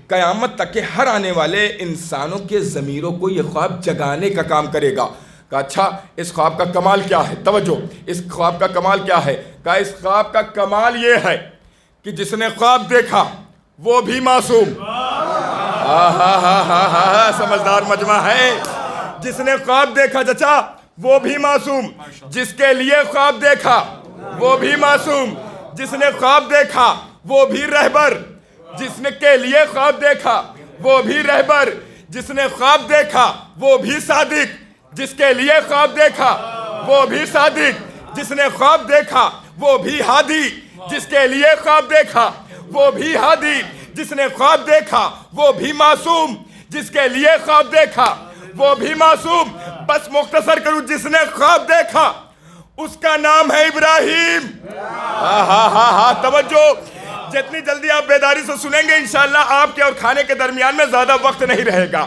قیامت تک کے ہر آنے والے انسانوں کے ضمیروں کو یہ خواب جگانے کا کام کرے گا. کہا اچھا اس خواب کا کمال کیا ہے؟ توجہ, اس خواب کا کمال کیا ہے؟ کہا اس خواب کا کمال یہ ہے کہ جس نے خواب دیکھا وہ بھی معصوم. سمجھدار مجمع ہے. جس نے خواب دیکھا چچا وہ بھی معصوم, جس کے لیے خواب دیکھا وہ بھی معصوم, جس نے خواب دیکھا وہ بھی رہبر, جس نے کے لیے خواب دیکھا وہ بھی رہبر, جس نے خواب دیکھا وہ بھی صادق, جس کے لیے خواب دیکھا وہ بھی صادق, جس نے خواب دیکھا وہ بھی ہادی, جس کے لیے خواب دیکھا وہ بھی ہادی, جس نے خواب دیکھا وہ بھی معصوم, جس کے لیے خواب دیکھا وہ بھی معصوم. بس مختصر کروں, جس نے خواب دیکھا اس کا نام ہے ابراہیم. ہاں توجہ, جتنی جلدی آپ بیداری سے سنیں گے انشاءاللہ آپ کے اور کھانے کے درمیان میں زیادہ وقت نہیں رہے گا.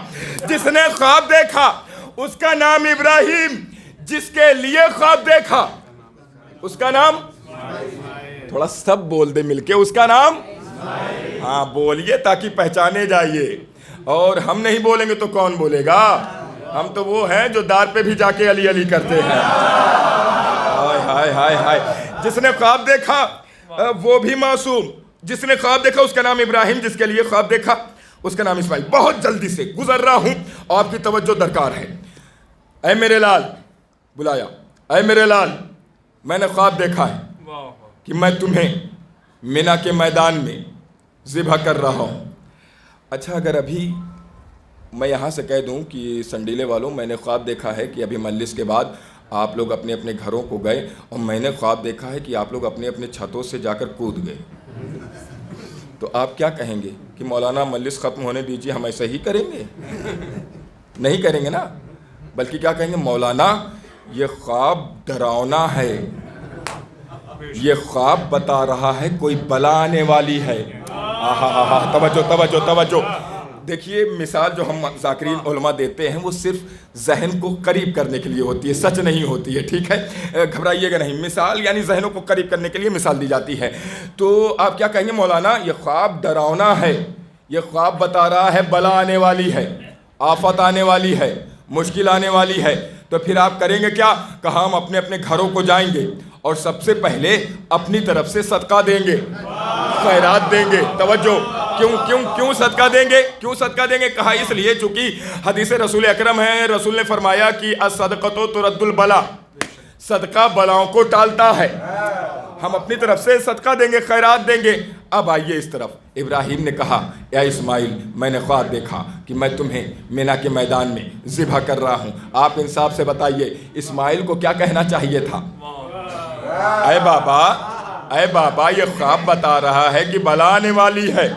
جس نے خواب دیکھا اس کا نام ابراہیم, جس کے لیے خواب دیکھا اس کا نام, تھوڑا سب بول دے مل کے, اس کا نام, ہاں بولیے تاکہ پہچانے جائیے. اور ہم نہیں بولیں گے تو کون بولے گا؟ ہم تو وہ ہیں جو دار پہ بھی جا کے علی علی کرتے ہیں. ہائے ہائے ہائے. جس نے خواب دیکھا وہ بھی معصوم, جس نے خواب دیکھا اس کا نام ابراہیم, جس کے لیے خواب دیکھا اس کا نام اسماعیل. بہت جلدی سے گزر رہا ہوں, آپ کی توجہ درکار ہے. اے میرے لال, بلایا, اے میرے لال, میں نے خواب دیکھا ہے کہ میں تمہیں مینا کے میدان میں ذبح کر رہا ہوں. اچھا, اگر ابھی میں یہاں سے کہہ دوں کہ سنڈیلے والوں, میں نے خواب دیکھا ہے کہ ابھی مجلس کے بعد آپ لوگ اپنے اپنے گھروں کو گئے اور میں نے خواب دیکھا ہے کہ آپ لوگ اپنے اپنے چھتوں سے جا کر کود گئے, تو آپ کیا کہیں گے کہ مولانا مجلس ختم ہونے دیجیے, ہم ایسا ہی کریں گے؟ نہیں کریں گے نا, بلکہ کیا کہیں گے, مولانا یہ خواب ڈراؤنا ہے, یہ خواب بتا رہا ہے کوئی بلا آنے والی ہے. توجہ توجہ توجہ. دیکھیے, مثال جو ہم ذاکرین علماء دیتے ہیں وہ صرف ذہن کو قریب کرنے کے لیے ہوتی ہے, سچ نہیں ہوتی ہے, ٹھیک ہے, گھبرائیے گا نہیں. مثال یعنی ذہنوں کو قریب کرنے کے لیے مثال دی جاتی ہے. تو آپ کیا کہیں گے, مولانا یہ خواب ڈراؤنا ہے, یہ خواب بتا رہا ہے بلا آنے والی ہے, آفت آنے والی ہے, مشکل آنے والی ہے. تو پھر آپ کریں گے کیا؟ کہا ہم اپنے اپنے گھروں کو جائیں گے اور سب سے پہلے اپنی طرف سے صدقہ دیں گے, خیرات دیں گے. توجہ, کیوں صدقہ دیں گے؟ کیوں صدقہ دیں گے؟ کہا اس لیے چونکہ حدیث رسول اکرم ہے, رسول نے فرمایا کہ الصدقۃ ترد البلا, صدقہ بلاؤں کو ٹالتا ہے. ہم اپنی طرف سے صدقہ دیں گے, خیرات دیں گے. اب آئیے اس طرف. ابراہیم نے کہا, یا اسماعیل, میں نے خواب دیکھا کہ میں تمہیں مینا کے میدان میں ذبح کر رہا ہوں. آپ انصاف سے بتائیے اسماعیل کو کیا کہنا چاہیے تھا؟ اے بابا یہ خواب بتا رہا ہے کہ بلا آنے والی ہے,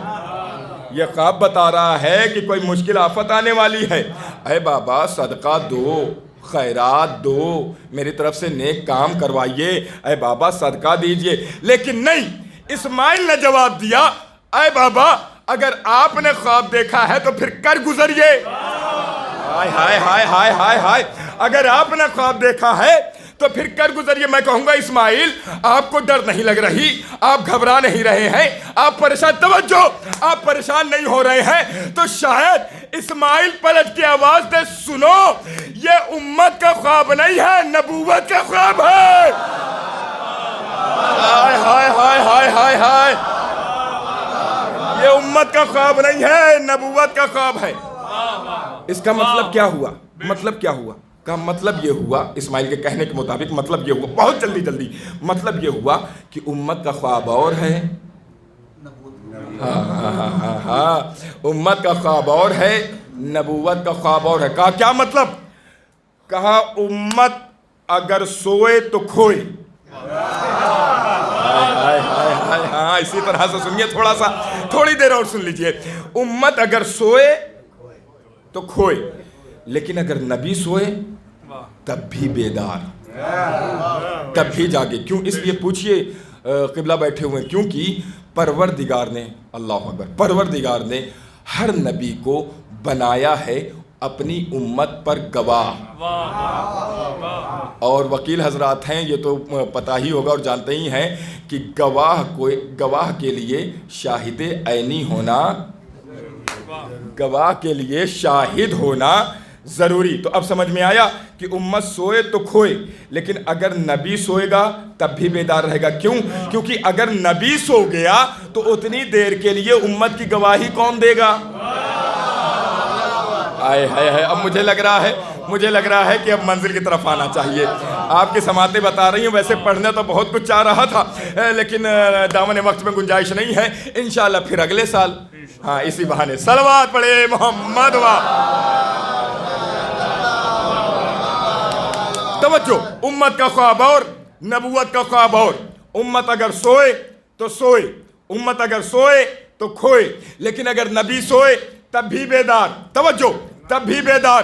یہ خواب بتا رہا ہے کہ کوئی مشکل آفت آنے والی ہے. اے بابا صدقہ دو, خیرات دو, میری طرف سے نیک کام کروائیے, اے بابا صدقہ دیجئے. لیکن نہیں, اسماعیل نے جواب دیا, اے بابا اگر آپ نے خواب دیکھا ہے تو پھر کر گزریے. ہائے ہائے ہائے ہائے ہائے ہائے. اگر آپ نے خواب دیکھا ہے تو پھر کر گزریے. میں کہوں گا اسماعیل, آپ کو ڈر نہیں لگ رہی, آپ گھبرا نہیں رہے ہیں, آپ پریشان, توجہ, آپ پریشان نہیں ہو رہے ہیں, تو شاید اسماعیل پلٹ کی آواز دے, سنو یہ امت کا خواب نہیں ہے, نبوت کا خواب ہے. ہائے ہائے ہائے ہائے ہائے ہائے. یہ امت کا خواب نہیں ہے, نبوت کا خواب ہے. اس کا مطلب کیا ہوا؟ مطلب کیا ہوا؟ کا مطلب یہ ہوا, اسماعیل کے کہنے کے مطابق مطلب یہ ہوا, بہت جلدی مطلب یہ ہوا کہ امت کا خواب اور ہے, ہاں امت کا خواب اور ہے, نبوت کا خواب اور ہے. کہا کیا مطلب؟ کہا امت اگر سوئے تو کھوئے. ہاں اسی طرح سے سنیے, تھوڑی دیر اور سن لیجئے. امت اگر سوئے تو کھوئے, لیکن اگر نبی سوئے تب بھی بیدار, تب بھی جاگے. کیوں؟ اس لیے پوچھئے, قبلہ بیٹھے ہوئے, کیونکہ پروردگار نے, اللہ اکبر, پروردگار نے ہر نبی کو بنایا ہے اپنی امت پر گواہ. اور وکیل حضرات ہیں, یہ تو پتہ ہی ہوگا اور جانتے ہی ہیں کہ گواہ کے لیے شاہد عینی ہونا, گواہ کے لیے شاہد ہونا ضروری. تو اب سمجھ میں آیا کہ امت سوئے تو کھوئے, لیکن اگر نبی سوئے گا تب بھی بیدار رہے گا. کیوں؟ کیونکہ اگر نبی سو گیا تو اتنی دیر کے لیے امت کی گواہی کون دے گا؟ اب مجھے لگ رہا ہے کہ اب منزل کی طرف آنا چاہیے. آپ کی سماعتیں بتا رہی ہیں, ویسے پڑھنے تو بہت کچھ چاہ رہا تھا, لیکن دامن وقت میں گنجائش نہیں ہے. انشاءاللہ پھر اگلے سال, ہاں اسی بہانے صلوات پڑھے محمد. توجہ, امت کا خواب اور, نبوت کا خواب اور. امت اگر سوئے تو سوئے, امت اگر سوئے تو کھوئے, لیکن اگر نبی سوئے تب بھی بیدار. توجہ, تب بھی بیدار.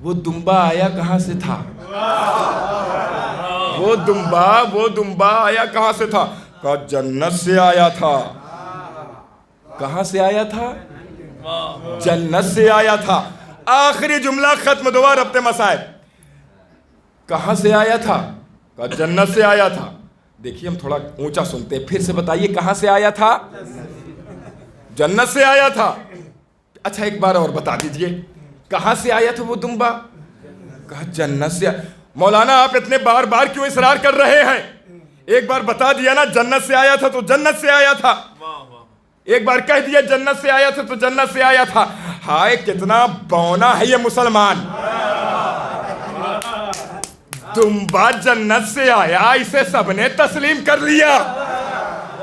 وہ دمبا آیا کہاں سے تھا؟ وہ دمبا آیا کہاں سے تھا؟ کہا جنت سے آیا تھا۔ کہاں سے آیا تھا؟ جنت سے آیا تھا۔ آخری جملہ ختم دعا ربط مصائب۔ کہاں سے آیا تھا؟ کہا جنت سے آیا تھا۔ دیکھیے ہم تھوڑا اونچا سنتے ہیں، پھر سے بتائیے کہاں سے آیا تھا؟ جنت سے آیا تھا۔ اچھا ایک بار اور بتا دیجئے کہاں سے آیا تھا وہ دمبا؟ کہا جنت سے۔ مولانا آپ اتنے بار بار کیوں اصرار کر رہے ہیں؟ ایک بار بتا دیا نا جنت سے آیا تھا تو جنت سے آیا تھا، ایک بار کہہ دیا جنت سے آیا تھا تو جنت سے آیا تھا۔ ہائے کتنا بونا ہے یہ مسلمان، دمبا جنت سے آیا، اسے سب نے تسلیم کر لیا۔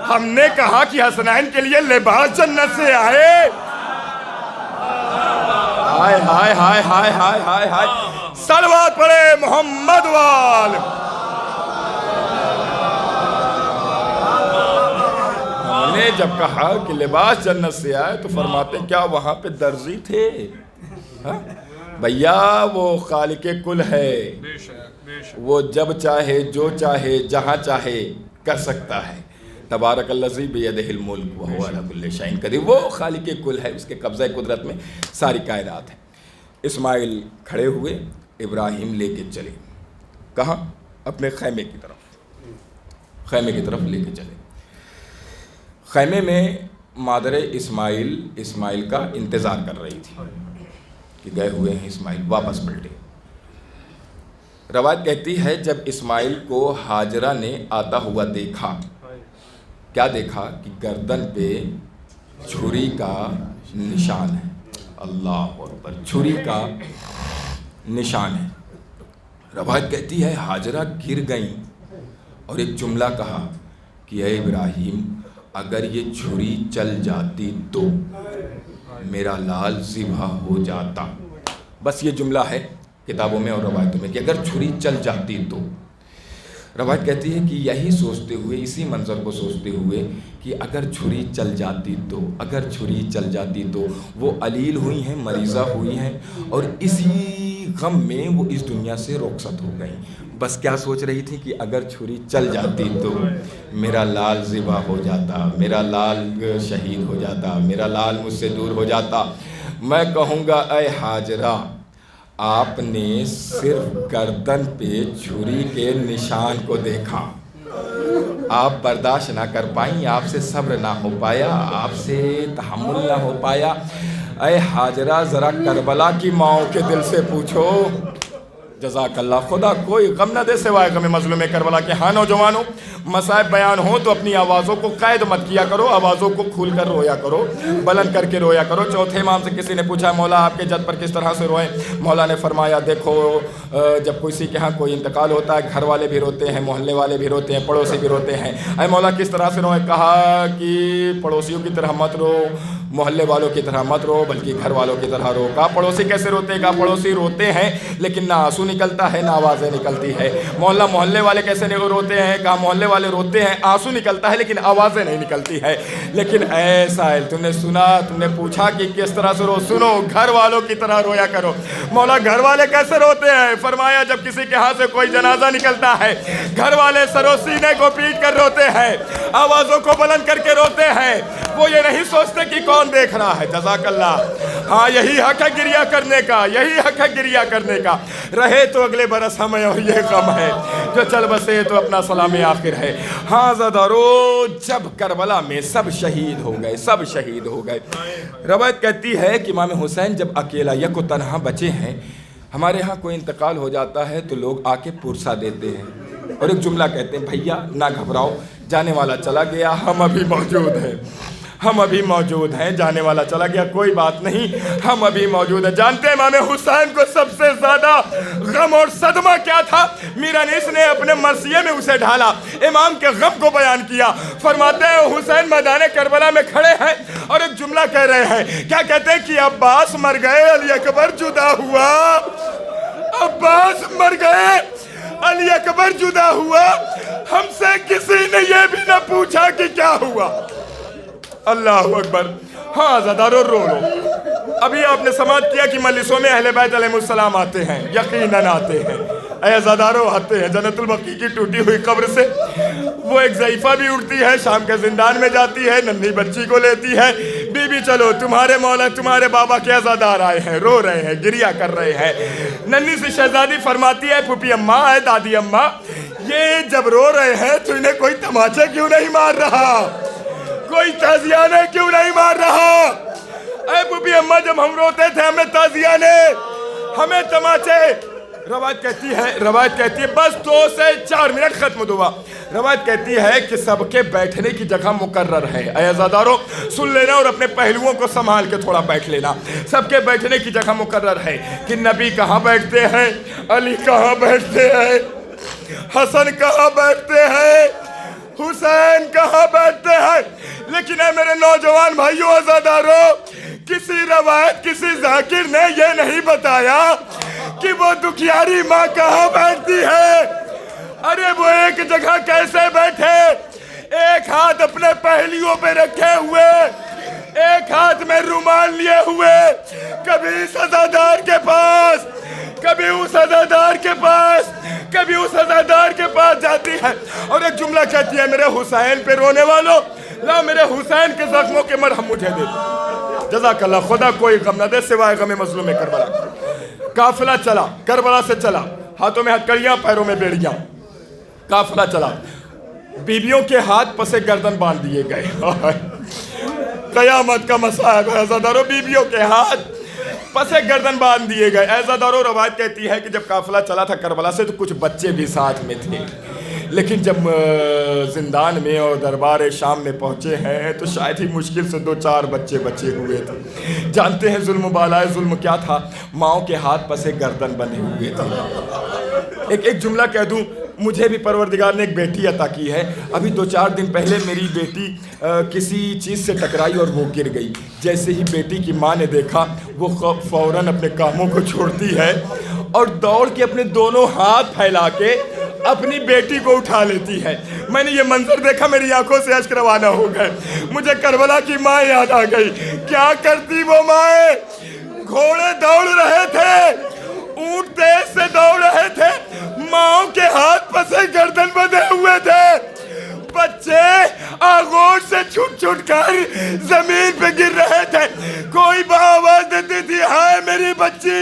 ہم نے کہا کہ حسنین کے لیے لباس جنت سے آئے۔ ہائے ہائے ہائے ہائے ہائے ہائے ہائے، صلوات پڑھے محمد وال۔ ہم نے جب کہا کہ لباس جنت سے آئے تو فرماتے کیا وہاں پہ درزی تھے؟ بھیا وہ خالق کل ہے، وہ جب چاہے جو چاہے جہاں چاہے کر سکتا ہے۔ تبارک الذی بیدہ الملک وہو علی کل شیء قدیر، وہ خالق کل ہے، اس کے قبضہ قدرت میں ساری کائنات ہے۔ اسماعیل کھڑے ہوئے، ابراہیم لے کے چلے، کہاں؟ اپنے خیمے کی طرف لے کے چلے۔ خیمے میں مادر اسماعیل کا انتظار کر رہی تھی کہ گئے ہوئے ہیں اسماعیل، واپس پلٹے۔ روایت کہتی ہے جب اسماعیل کو ہاجرہ نے آتا ہوا دیکھا، کیا دیکھا کہ گردن پہ چھری کا نشان ہے۔ اللہ اکبر، چھری کا نشان ہے۔ روایت کہتی ہے ہاجرہ گر گئیں اور ایک جملہ کہا کہ اے ابراہیم اگر یہ چھری چل جاتی تو میرا لال ذبح ہو جاتا۔ بس یہ جملہ ہے کتابوں میں اور روایتوں میں کہ اگر چھری چل جاتی تو۔ روایت کہتی ہے کہ یہی سوچتے ہوئے، اسی منظر کو سوچتے ہوئے کہ اگر چھری چل جاتی تو وہ علیل ہوئی ہیں، مریضہ ہوئی ہیں اور اسی غم میں وہ اس دنیا سے رخصت ہو گئیں۔ بس کیا سوچ رہی تھی کہ اگر چھری چل جاتی تو میرا لال ذبح ہو جاتا، میرا لال شہید ہو جاتا، میرا لال مجھ سے دور ہو جاتا۔ میں کہوں گا اے ہاجرہ آپ نے صرف گردن پہ چھری کے نشان کو دیکھا، آپ برداشت نہ کر پائیں، آپ سے صبر نہ ہو پایا، آپ سے تحمل نہ ہو پایا۔ اے ہاجرہ ذرا کربلا کی ماؤں کے دل سے پوچھو۔ جزاک اللہ، خدا کوئی غم نہ دے سوائے غم مظلوم کربلا کے۔ ہاں نوجوانوں، مصائب بیان ہوں تو اپنی آوازوں کو قید مت کیا کرو، آوازوں کو کھول کر رویا کرو، بلند کر کے رویا کرو۔ چوتھے امام سے کسی نے پوچھا مولا آپ کے جد پر کس طرح سے روئیں؟ مولا نے فرمایا دیکھو جب کسی کے ہاں کوئی انتقال ہوتا ہے گھر والے بھی روتے ہیں، محلے والے بھی روتے ہیں، پڑوسی بھی روتے ہیں۔ اے مولا کس طرح سے روئیں؟ کہا کہ پڑوسیوں کی طرح مت رو، محلے والوں کی طرح مت رو، بلکہ گھر والوں کی طرح رو۔ کہا پڑوسی کیسے روتے ہیں؟ کہا پڑوسی روتے ہیں لیکن نہ آنسو نکلتا ہے نہ آوازیں نکلتی ہے۔ مولا محلے والے کیسے نہیں روتے ہیں؟ کہا محلے والے روتے ہیں، آنسو نکلتا ہے لیکن آوازیں نہیں نکلتی ہے۔ لیکن اے سائل تم نے سنا، تم نے پوچھا کہ کس طرح سے رو؟ سنو، گھر والوں کی طرح رویا کرو۔ مولا گھر والے کیسے روتے ہیں؟ فرمایا جب کسی کے ہاتھ سے کوئی جنازہ نکلتا ہے گھر والے سرو سینے کو پیٹ کر روتے ہیں، آوازوں کو بلند کر کے روتے ہیں، وہ یہ نہیں سوچتے کہ کون دیکھ رہا ہے۔ جزاک اللہ۔ ہاں یہی حق ہے گریہ کرنے کا، یہی حق ہے گریہ کرنے کا۔ رہے تو اگلے برس ہمیں اور یہ غم ہے، جو چل بسے تو اپنا سلام آخر ہے۔ ہاں زدارو جب کربلا میں سب شہید ہو گئے۔ روایت کہتی ہے کہ امام حسین جب اکیلا یک و تنہا بچے ہیں، ہمارے ہاں کوئی انتقال ہو جاتا ہے تو لوگ آ کے پرسا دیتے ہیں اور ایک جملہ کہتے ہیں بھیا نہ گھبراؤ، جانے والا چلا گیا، ہم ابھی موجود ہیں، جانے والا چلا گیا کوئی بات نہیں، ہم ابھی موجود ہیں۔ جانتے ہیں امام حسین کو سب سے زیادہ غم اور صدمہ کیا تھا؟ میرا نیس نے اپنے مرثیے میں اسے ڈھالا، امام کے غم کو بیان کیا۔ فرماتے ہیں حسین میدان کربلا میں کھڑے ہیں اور ایک جملہ کہہ رہے ہیں، کیا کہتے ہیں کہ عباس مر گئے، علی اکبر جدا ہوا، عباس مر گئے، علی اکبر جدا ہوا، ہم سے کسی نے یہ بھی نہ پوچھا کہ کیا ہوا۔ اللہ اکبر۔ ہاں زدارو رو لو، ابھی آپ نے سماعت کیا کہ مجلسوں میں اہل بیت علیہ السلام آتے ہیں، یقیناً آتے ہیں، اے عزادارو آتے ہیں۔ جنت البقیع کی ٹوٹی ہوئی قبر سے وہ ایک ضعیفہ بھی اٹھتی ہے، شام کے زندان میں جاتی ہے، ننھی بچی کو لیتی ہے، بی بی چلو تمہارے مولا تمہارے بابا کے عزادار آئے ہیں، رو رہے ہیں، گریہ کر رہے ہیں۔ ننھی سی شہزادی فرماتی ہے پھوپھی اماں، اے دادی اماں، یہ جب رو رہے ہیں تو انہیں کوئی تماچے کیوں نہیں مار رہا، کوئی تازیانے کیوں نہیں مار رہا؟ اے پھوپھی اماں، جب ہم روتے تھے ہمیں تازیانے، ہمیں تماچے۔ روایت کہتی ہے بس 2 سے 4 منٹ ختم دعا۔ روایت کہتی ہے کہ سب کے بیٹھنے کی جگہ مقرر ہے۔ اے عزادارو سن لینا اور اپنے پہلوؤں کو سنبھال کے تھوڑا بیٹھ لینا۔ سب کے بیٹھنے کی جگہ مقرر ہے کہ نبی کہاں بیٹھتے ہیں، علی کہاں بیٹھتے ہیں، حسن کہاں بیٹھتے ہیں، حسین کہاں بیٹھتے ہیں۔ لیکن اے میرے نوجوان بھائیوں عزادارو، کسی روایت کسی ذاکر نے یہ نہیں بتایا کہ وہ دکھیاری ماں کہاں بیٹھتی ہے۔ ارے وہ ایک جگہ کیسے بیٹھے، ایک ہاتھ اپنے پہلیوں پہ رکھے ہوئے، ایک ہاتھ میں رومال لیے ہوئے، کبھی اس عزادار کے پاس، کبھی اس عزادار کے پاس، کبھی اس عزادار کے پاس جاتی ہے اور ایک جملہ کہتی ہے، میرے حسین پہ رونے والوں، لا میرے حسین کے زخموں کے مرہم مجھے دے۔ جزاک اللہ، خدا کوئی غم نہ دے سوائے غم مظلوم کربلا۔ قافلہ چلا، کربلا سے چلا، ہاتھوں میں ہتھکڑیاں، پیروں میں بیڑیاں، قافلہ چلا، بیویوں کے ہاتھ پسے گردن باندھ دیے گئے۔ قیامت کا مصائب ہے عزادارو، بیویوں کے ہاتھ پسے گردن باندھ دیے گئے۔ عزادارو روایت کہتی ہے کہ جب قافلہ چلا تھا کربلا سے تو کچھ بچے بھی ساتھ میں تھے، لیکن جب زندان میں اور دربار شام میں پہنچے ہیں تو شاید ہی مشکل سے 2-4 بچے بچے ہوئے تھے۔ جانتے ہیں ظلم بالائے ظلم کیا تھا؟ ماؤں کے ہاتھ پسے گردن بنے ہوئے تھے۔ ایک جملہ کہہ دوں، مجھے بھی پروردگار نے ایک بیٹی عطا کی ہے۔ ابھی 2-4 دن پہلے میری بیٹی کسی چیز سے ٹکرائی اور وہ گر گئی۔ جیسے ہی بیٹی کی ماں نے دیکھا، وہ فوراً اپنے کاموں کو چھوڑتی ہے اور دوڑ کے اپنے دونوں ہاتھ پھیلا کے اپنی بیٹی کو اٹھا لیتی ہے۔ میں نے یہ منظر دیکھا، میری آنکھوں سے اشک روانہ ہو گئے۔ مجھے کربلا کی ماں یاد آ گئی۔ کیا کرتی وہ مائیں؟ گھوڑے دوڑ رہے تھے، اونٹ تیز سے دوڑ رہے تھے، ماؤں کے ہاتھ پسے گردن بندھے ہوئے تھے، بچے آغوش سے چھٹ چھٹ کر زمین پہ گر رہے تھے۔ کوئی ماں آواز دیتی تھی، ہائے میری بچی،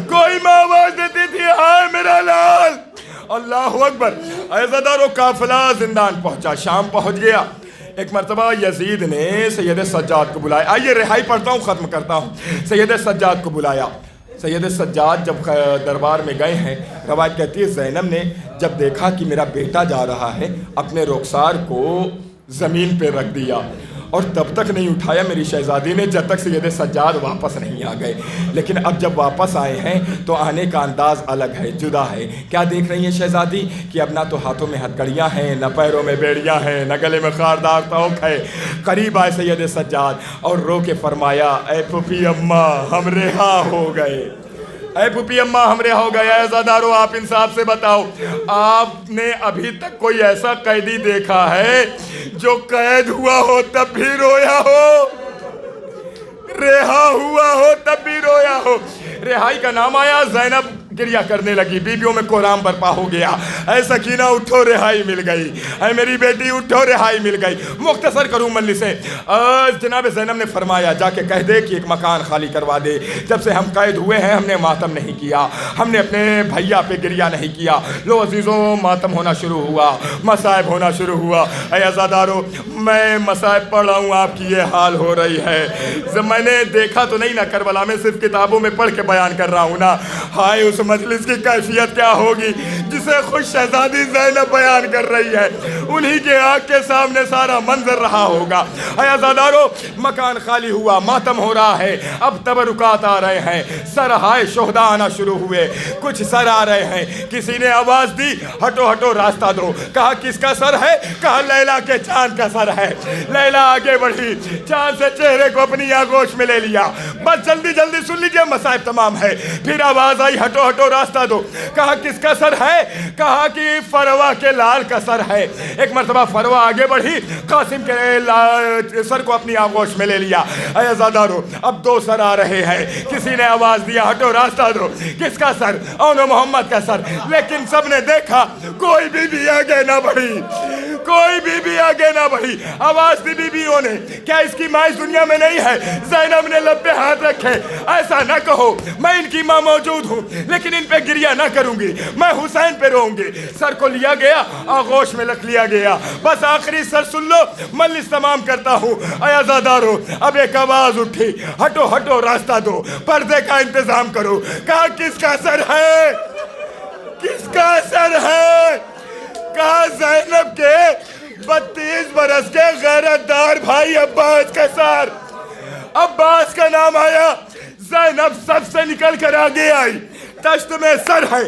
کوئی ماں آواز دیتی تھی، ہائے میرا لال۔ اللہ اکبر۔ عزادارو قافلہ زندان پہنچا، شام پہنچ گیا۔ ایک مرتبہ یزید نے سید سجاد کو بلایا۔ آئیے رہائی پڑھتا ہوں، ختم کرتا ہوں۔ سید سجاد کو بلایا۔ سید سجاد جب دربار میں گئے ہیں، روایت کہتی ہے زینب نے جب دیکھا کہ میرا بیٹا جا رہا ہے، اپنے رخسار کو زمین پہ رکھ دیا اور تب تک نہیں اٹھایا میری شہزادی نے جب تک سید سجاد واپس نہیں آ گئے۔ لیکن اب جب واپس آئے ہیں تو آنے کا انداز الگ ہے، جدا ہے۔ کیا دیکھ رہی ہیں شہزادی کہ اب نہ تو ہاتھوں میں ہتھکڑیاں ہیں، نہ پیروں میں بیڑیاں ہیں، نہ گلے میں خاردار توق ہے۔ قریب آئے سید سجاد اور رو کے فرمایا، اے پھوپھی اماں ہم رہا ہو گئے، اے پھوپھی اماں ہم رہا ہو گئے۔ اے عزادارو آپ انصاف سے بتاؤ، آپ نے ابھی تک کوئی ایسا قیدی دیکھا ہے جو قید ہوا ہو تب بھی رویا ہو، رہا ہوا ہو تب بھی رویا ہو؟ رہائی کا نام آیا، زینب گریہ کرنے لگی، بیویوں میں کوہرام برپا ہو گیا۔ اے سکینہ اٹھو، رہائی مل گئی، اے میری بیٹی اٹھو، رہائی مل گئی۔ مختصر کروں مجلسیں، جناب زینب نے فرمایا جا کے کہہ دے کہ ایک مکان خالی کروا دے۔ جب سے ہم قید ہوئے ہیں ہم نے ماتم نہیں کیا، ہم نے اپنے بھیا پہ گریہ نہیں کیا۔ لو عزیزوں، ماتم ہونا شروع ہوا، مصائب ہونا شروع ہوا۔ اے عزادارو، میں مصائب پڑھ رہا ہوں، آپ کی یہ حال ہو رہی ہے۔ میں نے دیکھا تو نہیں نا کربلا میں، صرف کتابوں میں پڑھ کے بیان کر رہا ہوں نا۔ ہائے اس مجلس کی کیفیت کیا ہوگی جسے خوش شہزادی زینب بیان کر رہی ہے، انہی کے آنکھ کے سامنے سارا منظر رہا ہوگا۔ اے عزادارو، مکان خالی ہوا، ماتم ہو رہا ہے، اب تبرکات آ رہے ہیں، سرہائے شہداء آنا شروع ہوئے، کچھ سر آ رہے ہیں۔ کسی نے آواز دی، ہٹو ہٹو راستہ دو۔ کہا کس کا سر ہے؟ کہا لیلا کے چاند کا سر ہے۔ لیلا آگے بڑھی، چاند سے چہرے کو اپنی آغوش میں لے لیا۔ بس جلدی جلدی سن لیجئے، مصائب تمام ہے۔ پھر آواز آئی، ہٹو ہٹو راستہ دو. کہا کس کا سر ہے؟ کہا کہ فروا کے لال کا سر ہے. ایک مرتبہ فروا آگے بڑھی, قاسم کے سر کو اپنی آغوش میں لے لیا. اے عزادارو, اب 2 سر آ رہے ہیں. کسی نے آواز دیا ہٹو راستہ دو. کس کا سر؟ اون محمد کا سر. لیکن سب نے دیکھا کوئی بھی آگے نہ بڑھی, کوئی بھی آگے نہ بڑھی. آواز دی بیویوں نے, کیا اس کی ماں اس دنیا میں نہیں ہے؟ زینب نے لب پہ ہاتھ رکھے. ایسا نہ کہو, میں ان کی ماں موجود ہوں, لیکن ان پہ گریہ نہ کروں گی, میں حسین پہ روؤں گی. سر کو لیا گیا, آغوش میں رکھ لیا گیا. بس آخری سر سن لو, مجلس تمام کرتا ہوں. اے عزادارو, اب ایک آواز اٹھی, ہٹو ہٹو راستہ دو, پردے کا انتظام کرو. کہا کس کا سر ہے؟ کس کا سر ہے؟ کہا زینب کے 32 برس کے غیرت دار بھائی عباس کا سر. عباس کا نام آیا. زینب سب سے نکل کر آگے آئی. تشت میں سر ہے,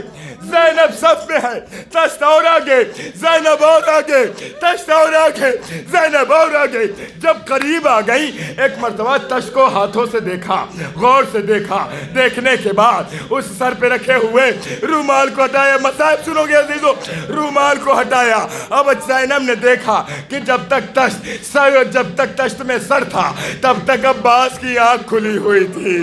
زینب صف میں ہے. تشت اور آگے, زینب اور آگے, تشت اور آگے, زینب اور آگے. جب قریب آ گئی, ایک مرتبہ تشت کو ہاتھوں سے دیکھا, غور سے دیکھا. دیکھنے کے بعد اس سر پہ رکھے ہوئے رومال کو ہٹایا. مصائب سنو گے عزیزو, رومال کو ہٹایا. اب زینب نے دیکھا کہ جب تک تشت میں سر تھا, تب تک عباس کی آنکھ کھلی ہوئی تھی.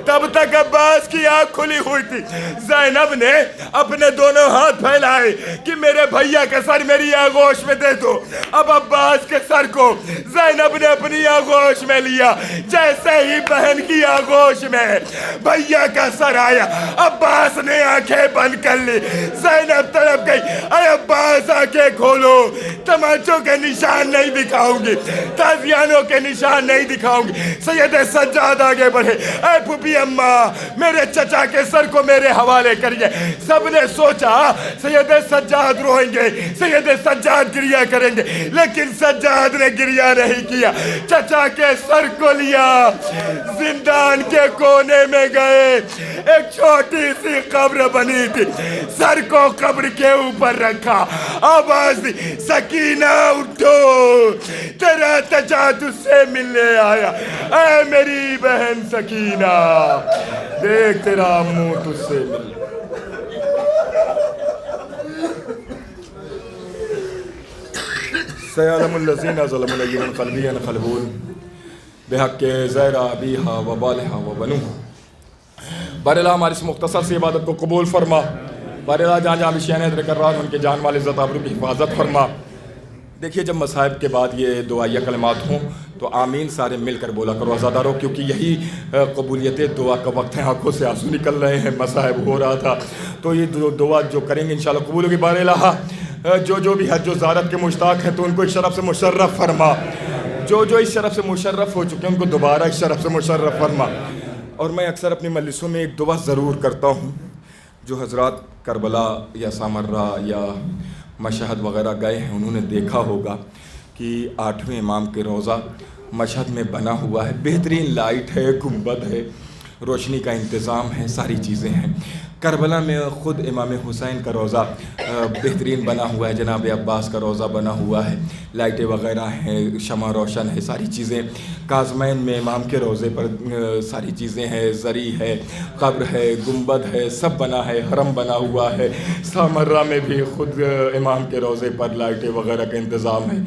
تب تک عباس کی آنکھ کھلی ہوئی تھی. زینب نے اپنے دونوں ہاتھ پھیلائے کہ میرے بھیا کا سر میری آغوش میں دے دو. اب عباس کے سر کو زینب نے اپنی آغوش میں لیا. جیسے ہی بہن کی آغوش میں بھیا کا سر آیا, عباس نے آنکھیں بند کر لی. زینب تڑپ گئی, اے عباس آنکھیں کھولو, تماچوں کے نشان نہیں دکھاؤں گی, تازیانوں کے نشان نہیں دکھاؤں گی. سید سجاد آگے بڑھے, اے پھوپھی اماں, میرے چچا کے سر کو میرے حوالے کریے. سب نے سوچا سید سجاد روئیں گے, سید سجاد گریہ کریں گے, لیکن سجاد نے گریہ نہیں کیا. چچا کے سر کو لیا, زندان کے کونے میں گئے. ایک چھوٹی سی قبر بنی تھی, سر کو قبر کے اوپر رکھا. آواز دی, سکینہ اٹھو, تیرا چچا تجھ سے ملنے آیا. اے میری بہن سکینہ, دیکھ تیرا منہ تجھ سے مل. سیعلم الذین ظلموا ایہم قلبی ينقلبون بحق زہرا ابیہا و بالہا و بنوہا. باراللہ ہماری اس مختصر سی عبادت کو قبول فرما. باراللہ جہاں جہاں بھی شہنیت رہ کر رہا ان کے جان مال عزت آبرو کی حفاظت فرما. دیکھیے, جب مصائب کے بعد یہ دعائیہ کلمات ہوں تو آمین سارے مل کر بولا کرو عزادارو, کیونکہ یہی قبولیت دعا کا وقت ہے. آنکھوں سے آنسو نکل رہے ہیں, مصائب ہو رہا تھا, تو یہ دعا جو کریں گے انشاءاللہ قبول ہوگی. باراللہ جو بھی حج و زیارت کے مشتاق ہیں تو ان کو اس شرف سے مشرف فرما. جو اس شرف سے مشرف ہو چکے ہیں ان کو دوبارہ اس شرف سے مشرف فرما. اور میں اکثر اپنی مجلسوں میں ایک دعا ضرور کرتا ہوں. جو حضرات کربلا یا سامرہ یا مشہد وغیرہ گئے ہیں انہوں نے دیکھا ہوگا کہ 8ویں امام کے روضہ مشہد میں بنا ہوا ہے. بہترین لائٹ ہے, گنبد ہے, روشنی کا انتظام ہے, ساری چیزیں ہیں. کربلا میں خود امام حسین کا روضہ بہترین بنا ہوا ہے, جناب عباس کا روضہ بنا ہوا ہے, لائٹیں وغیرہ ہیں, شمع روشن ہے, ساری چیزیں. کاظمین میں امام کے روضے پر ساری چیزیں ہیں, زری ہے, قبر ہے, گنبد ہے, سب بنا ہے, حرم بنا ہوا ہے. سامرہ میں بھی خود امام کے روضے پر لائٹیں وغیرہ کا انتظام ہے.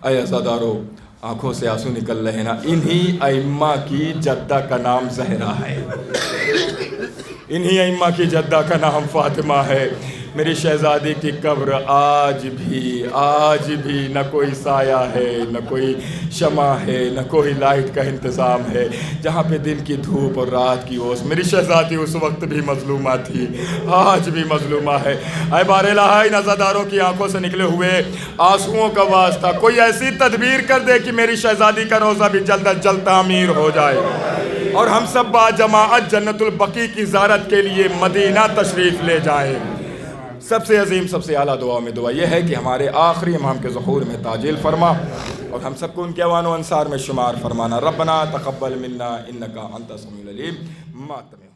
اے عزادارو, آنکھوں سے آنسو نکل رہے نا. انہی ائمہ کی جدہ کا نام زہرا ہے, انہی ائمہ کی جدہ کا نام فاطمہ ہے. میری شہزادی کی قبر آج بھی نہ کوئی سایہ ہے, نہ کوئی شمع ہے, نہ کوئی لائٹ کا انتظام ہے. جہاں پہ دن کی دھوپ اور رات کی اوس, میری شہزادی اس وقت بھی مظلومہ تھی, آج بھی مظلومہ ہے. اے باراللہ, ان عزاداروں کی آنکھوں سے نکلے ہوئے آنسوؤں کا واسطہ کوئی ایسی تدبیر کر دے کہ میری شہزادی کا روضہ بھی جلد از جلد تعمیر ہو جائے, اور ہم سب با جماعت جنت البقیع کی زیارت کے لیے مدینہ تشریف لے جائیں. سب سے عظیم, سب سے اعلیٰ دعا میں دعا یہ ہے کہ ہمارے آخری امام کے ظہور میں تعجیل فرما, اور ہم سب کو ان کے اوان و انصار میں شمار فرمانا. ربنا تقبل منا انکا انت السمیع العلیم. ماتم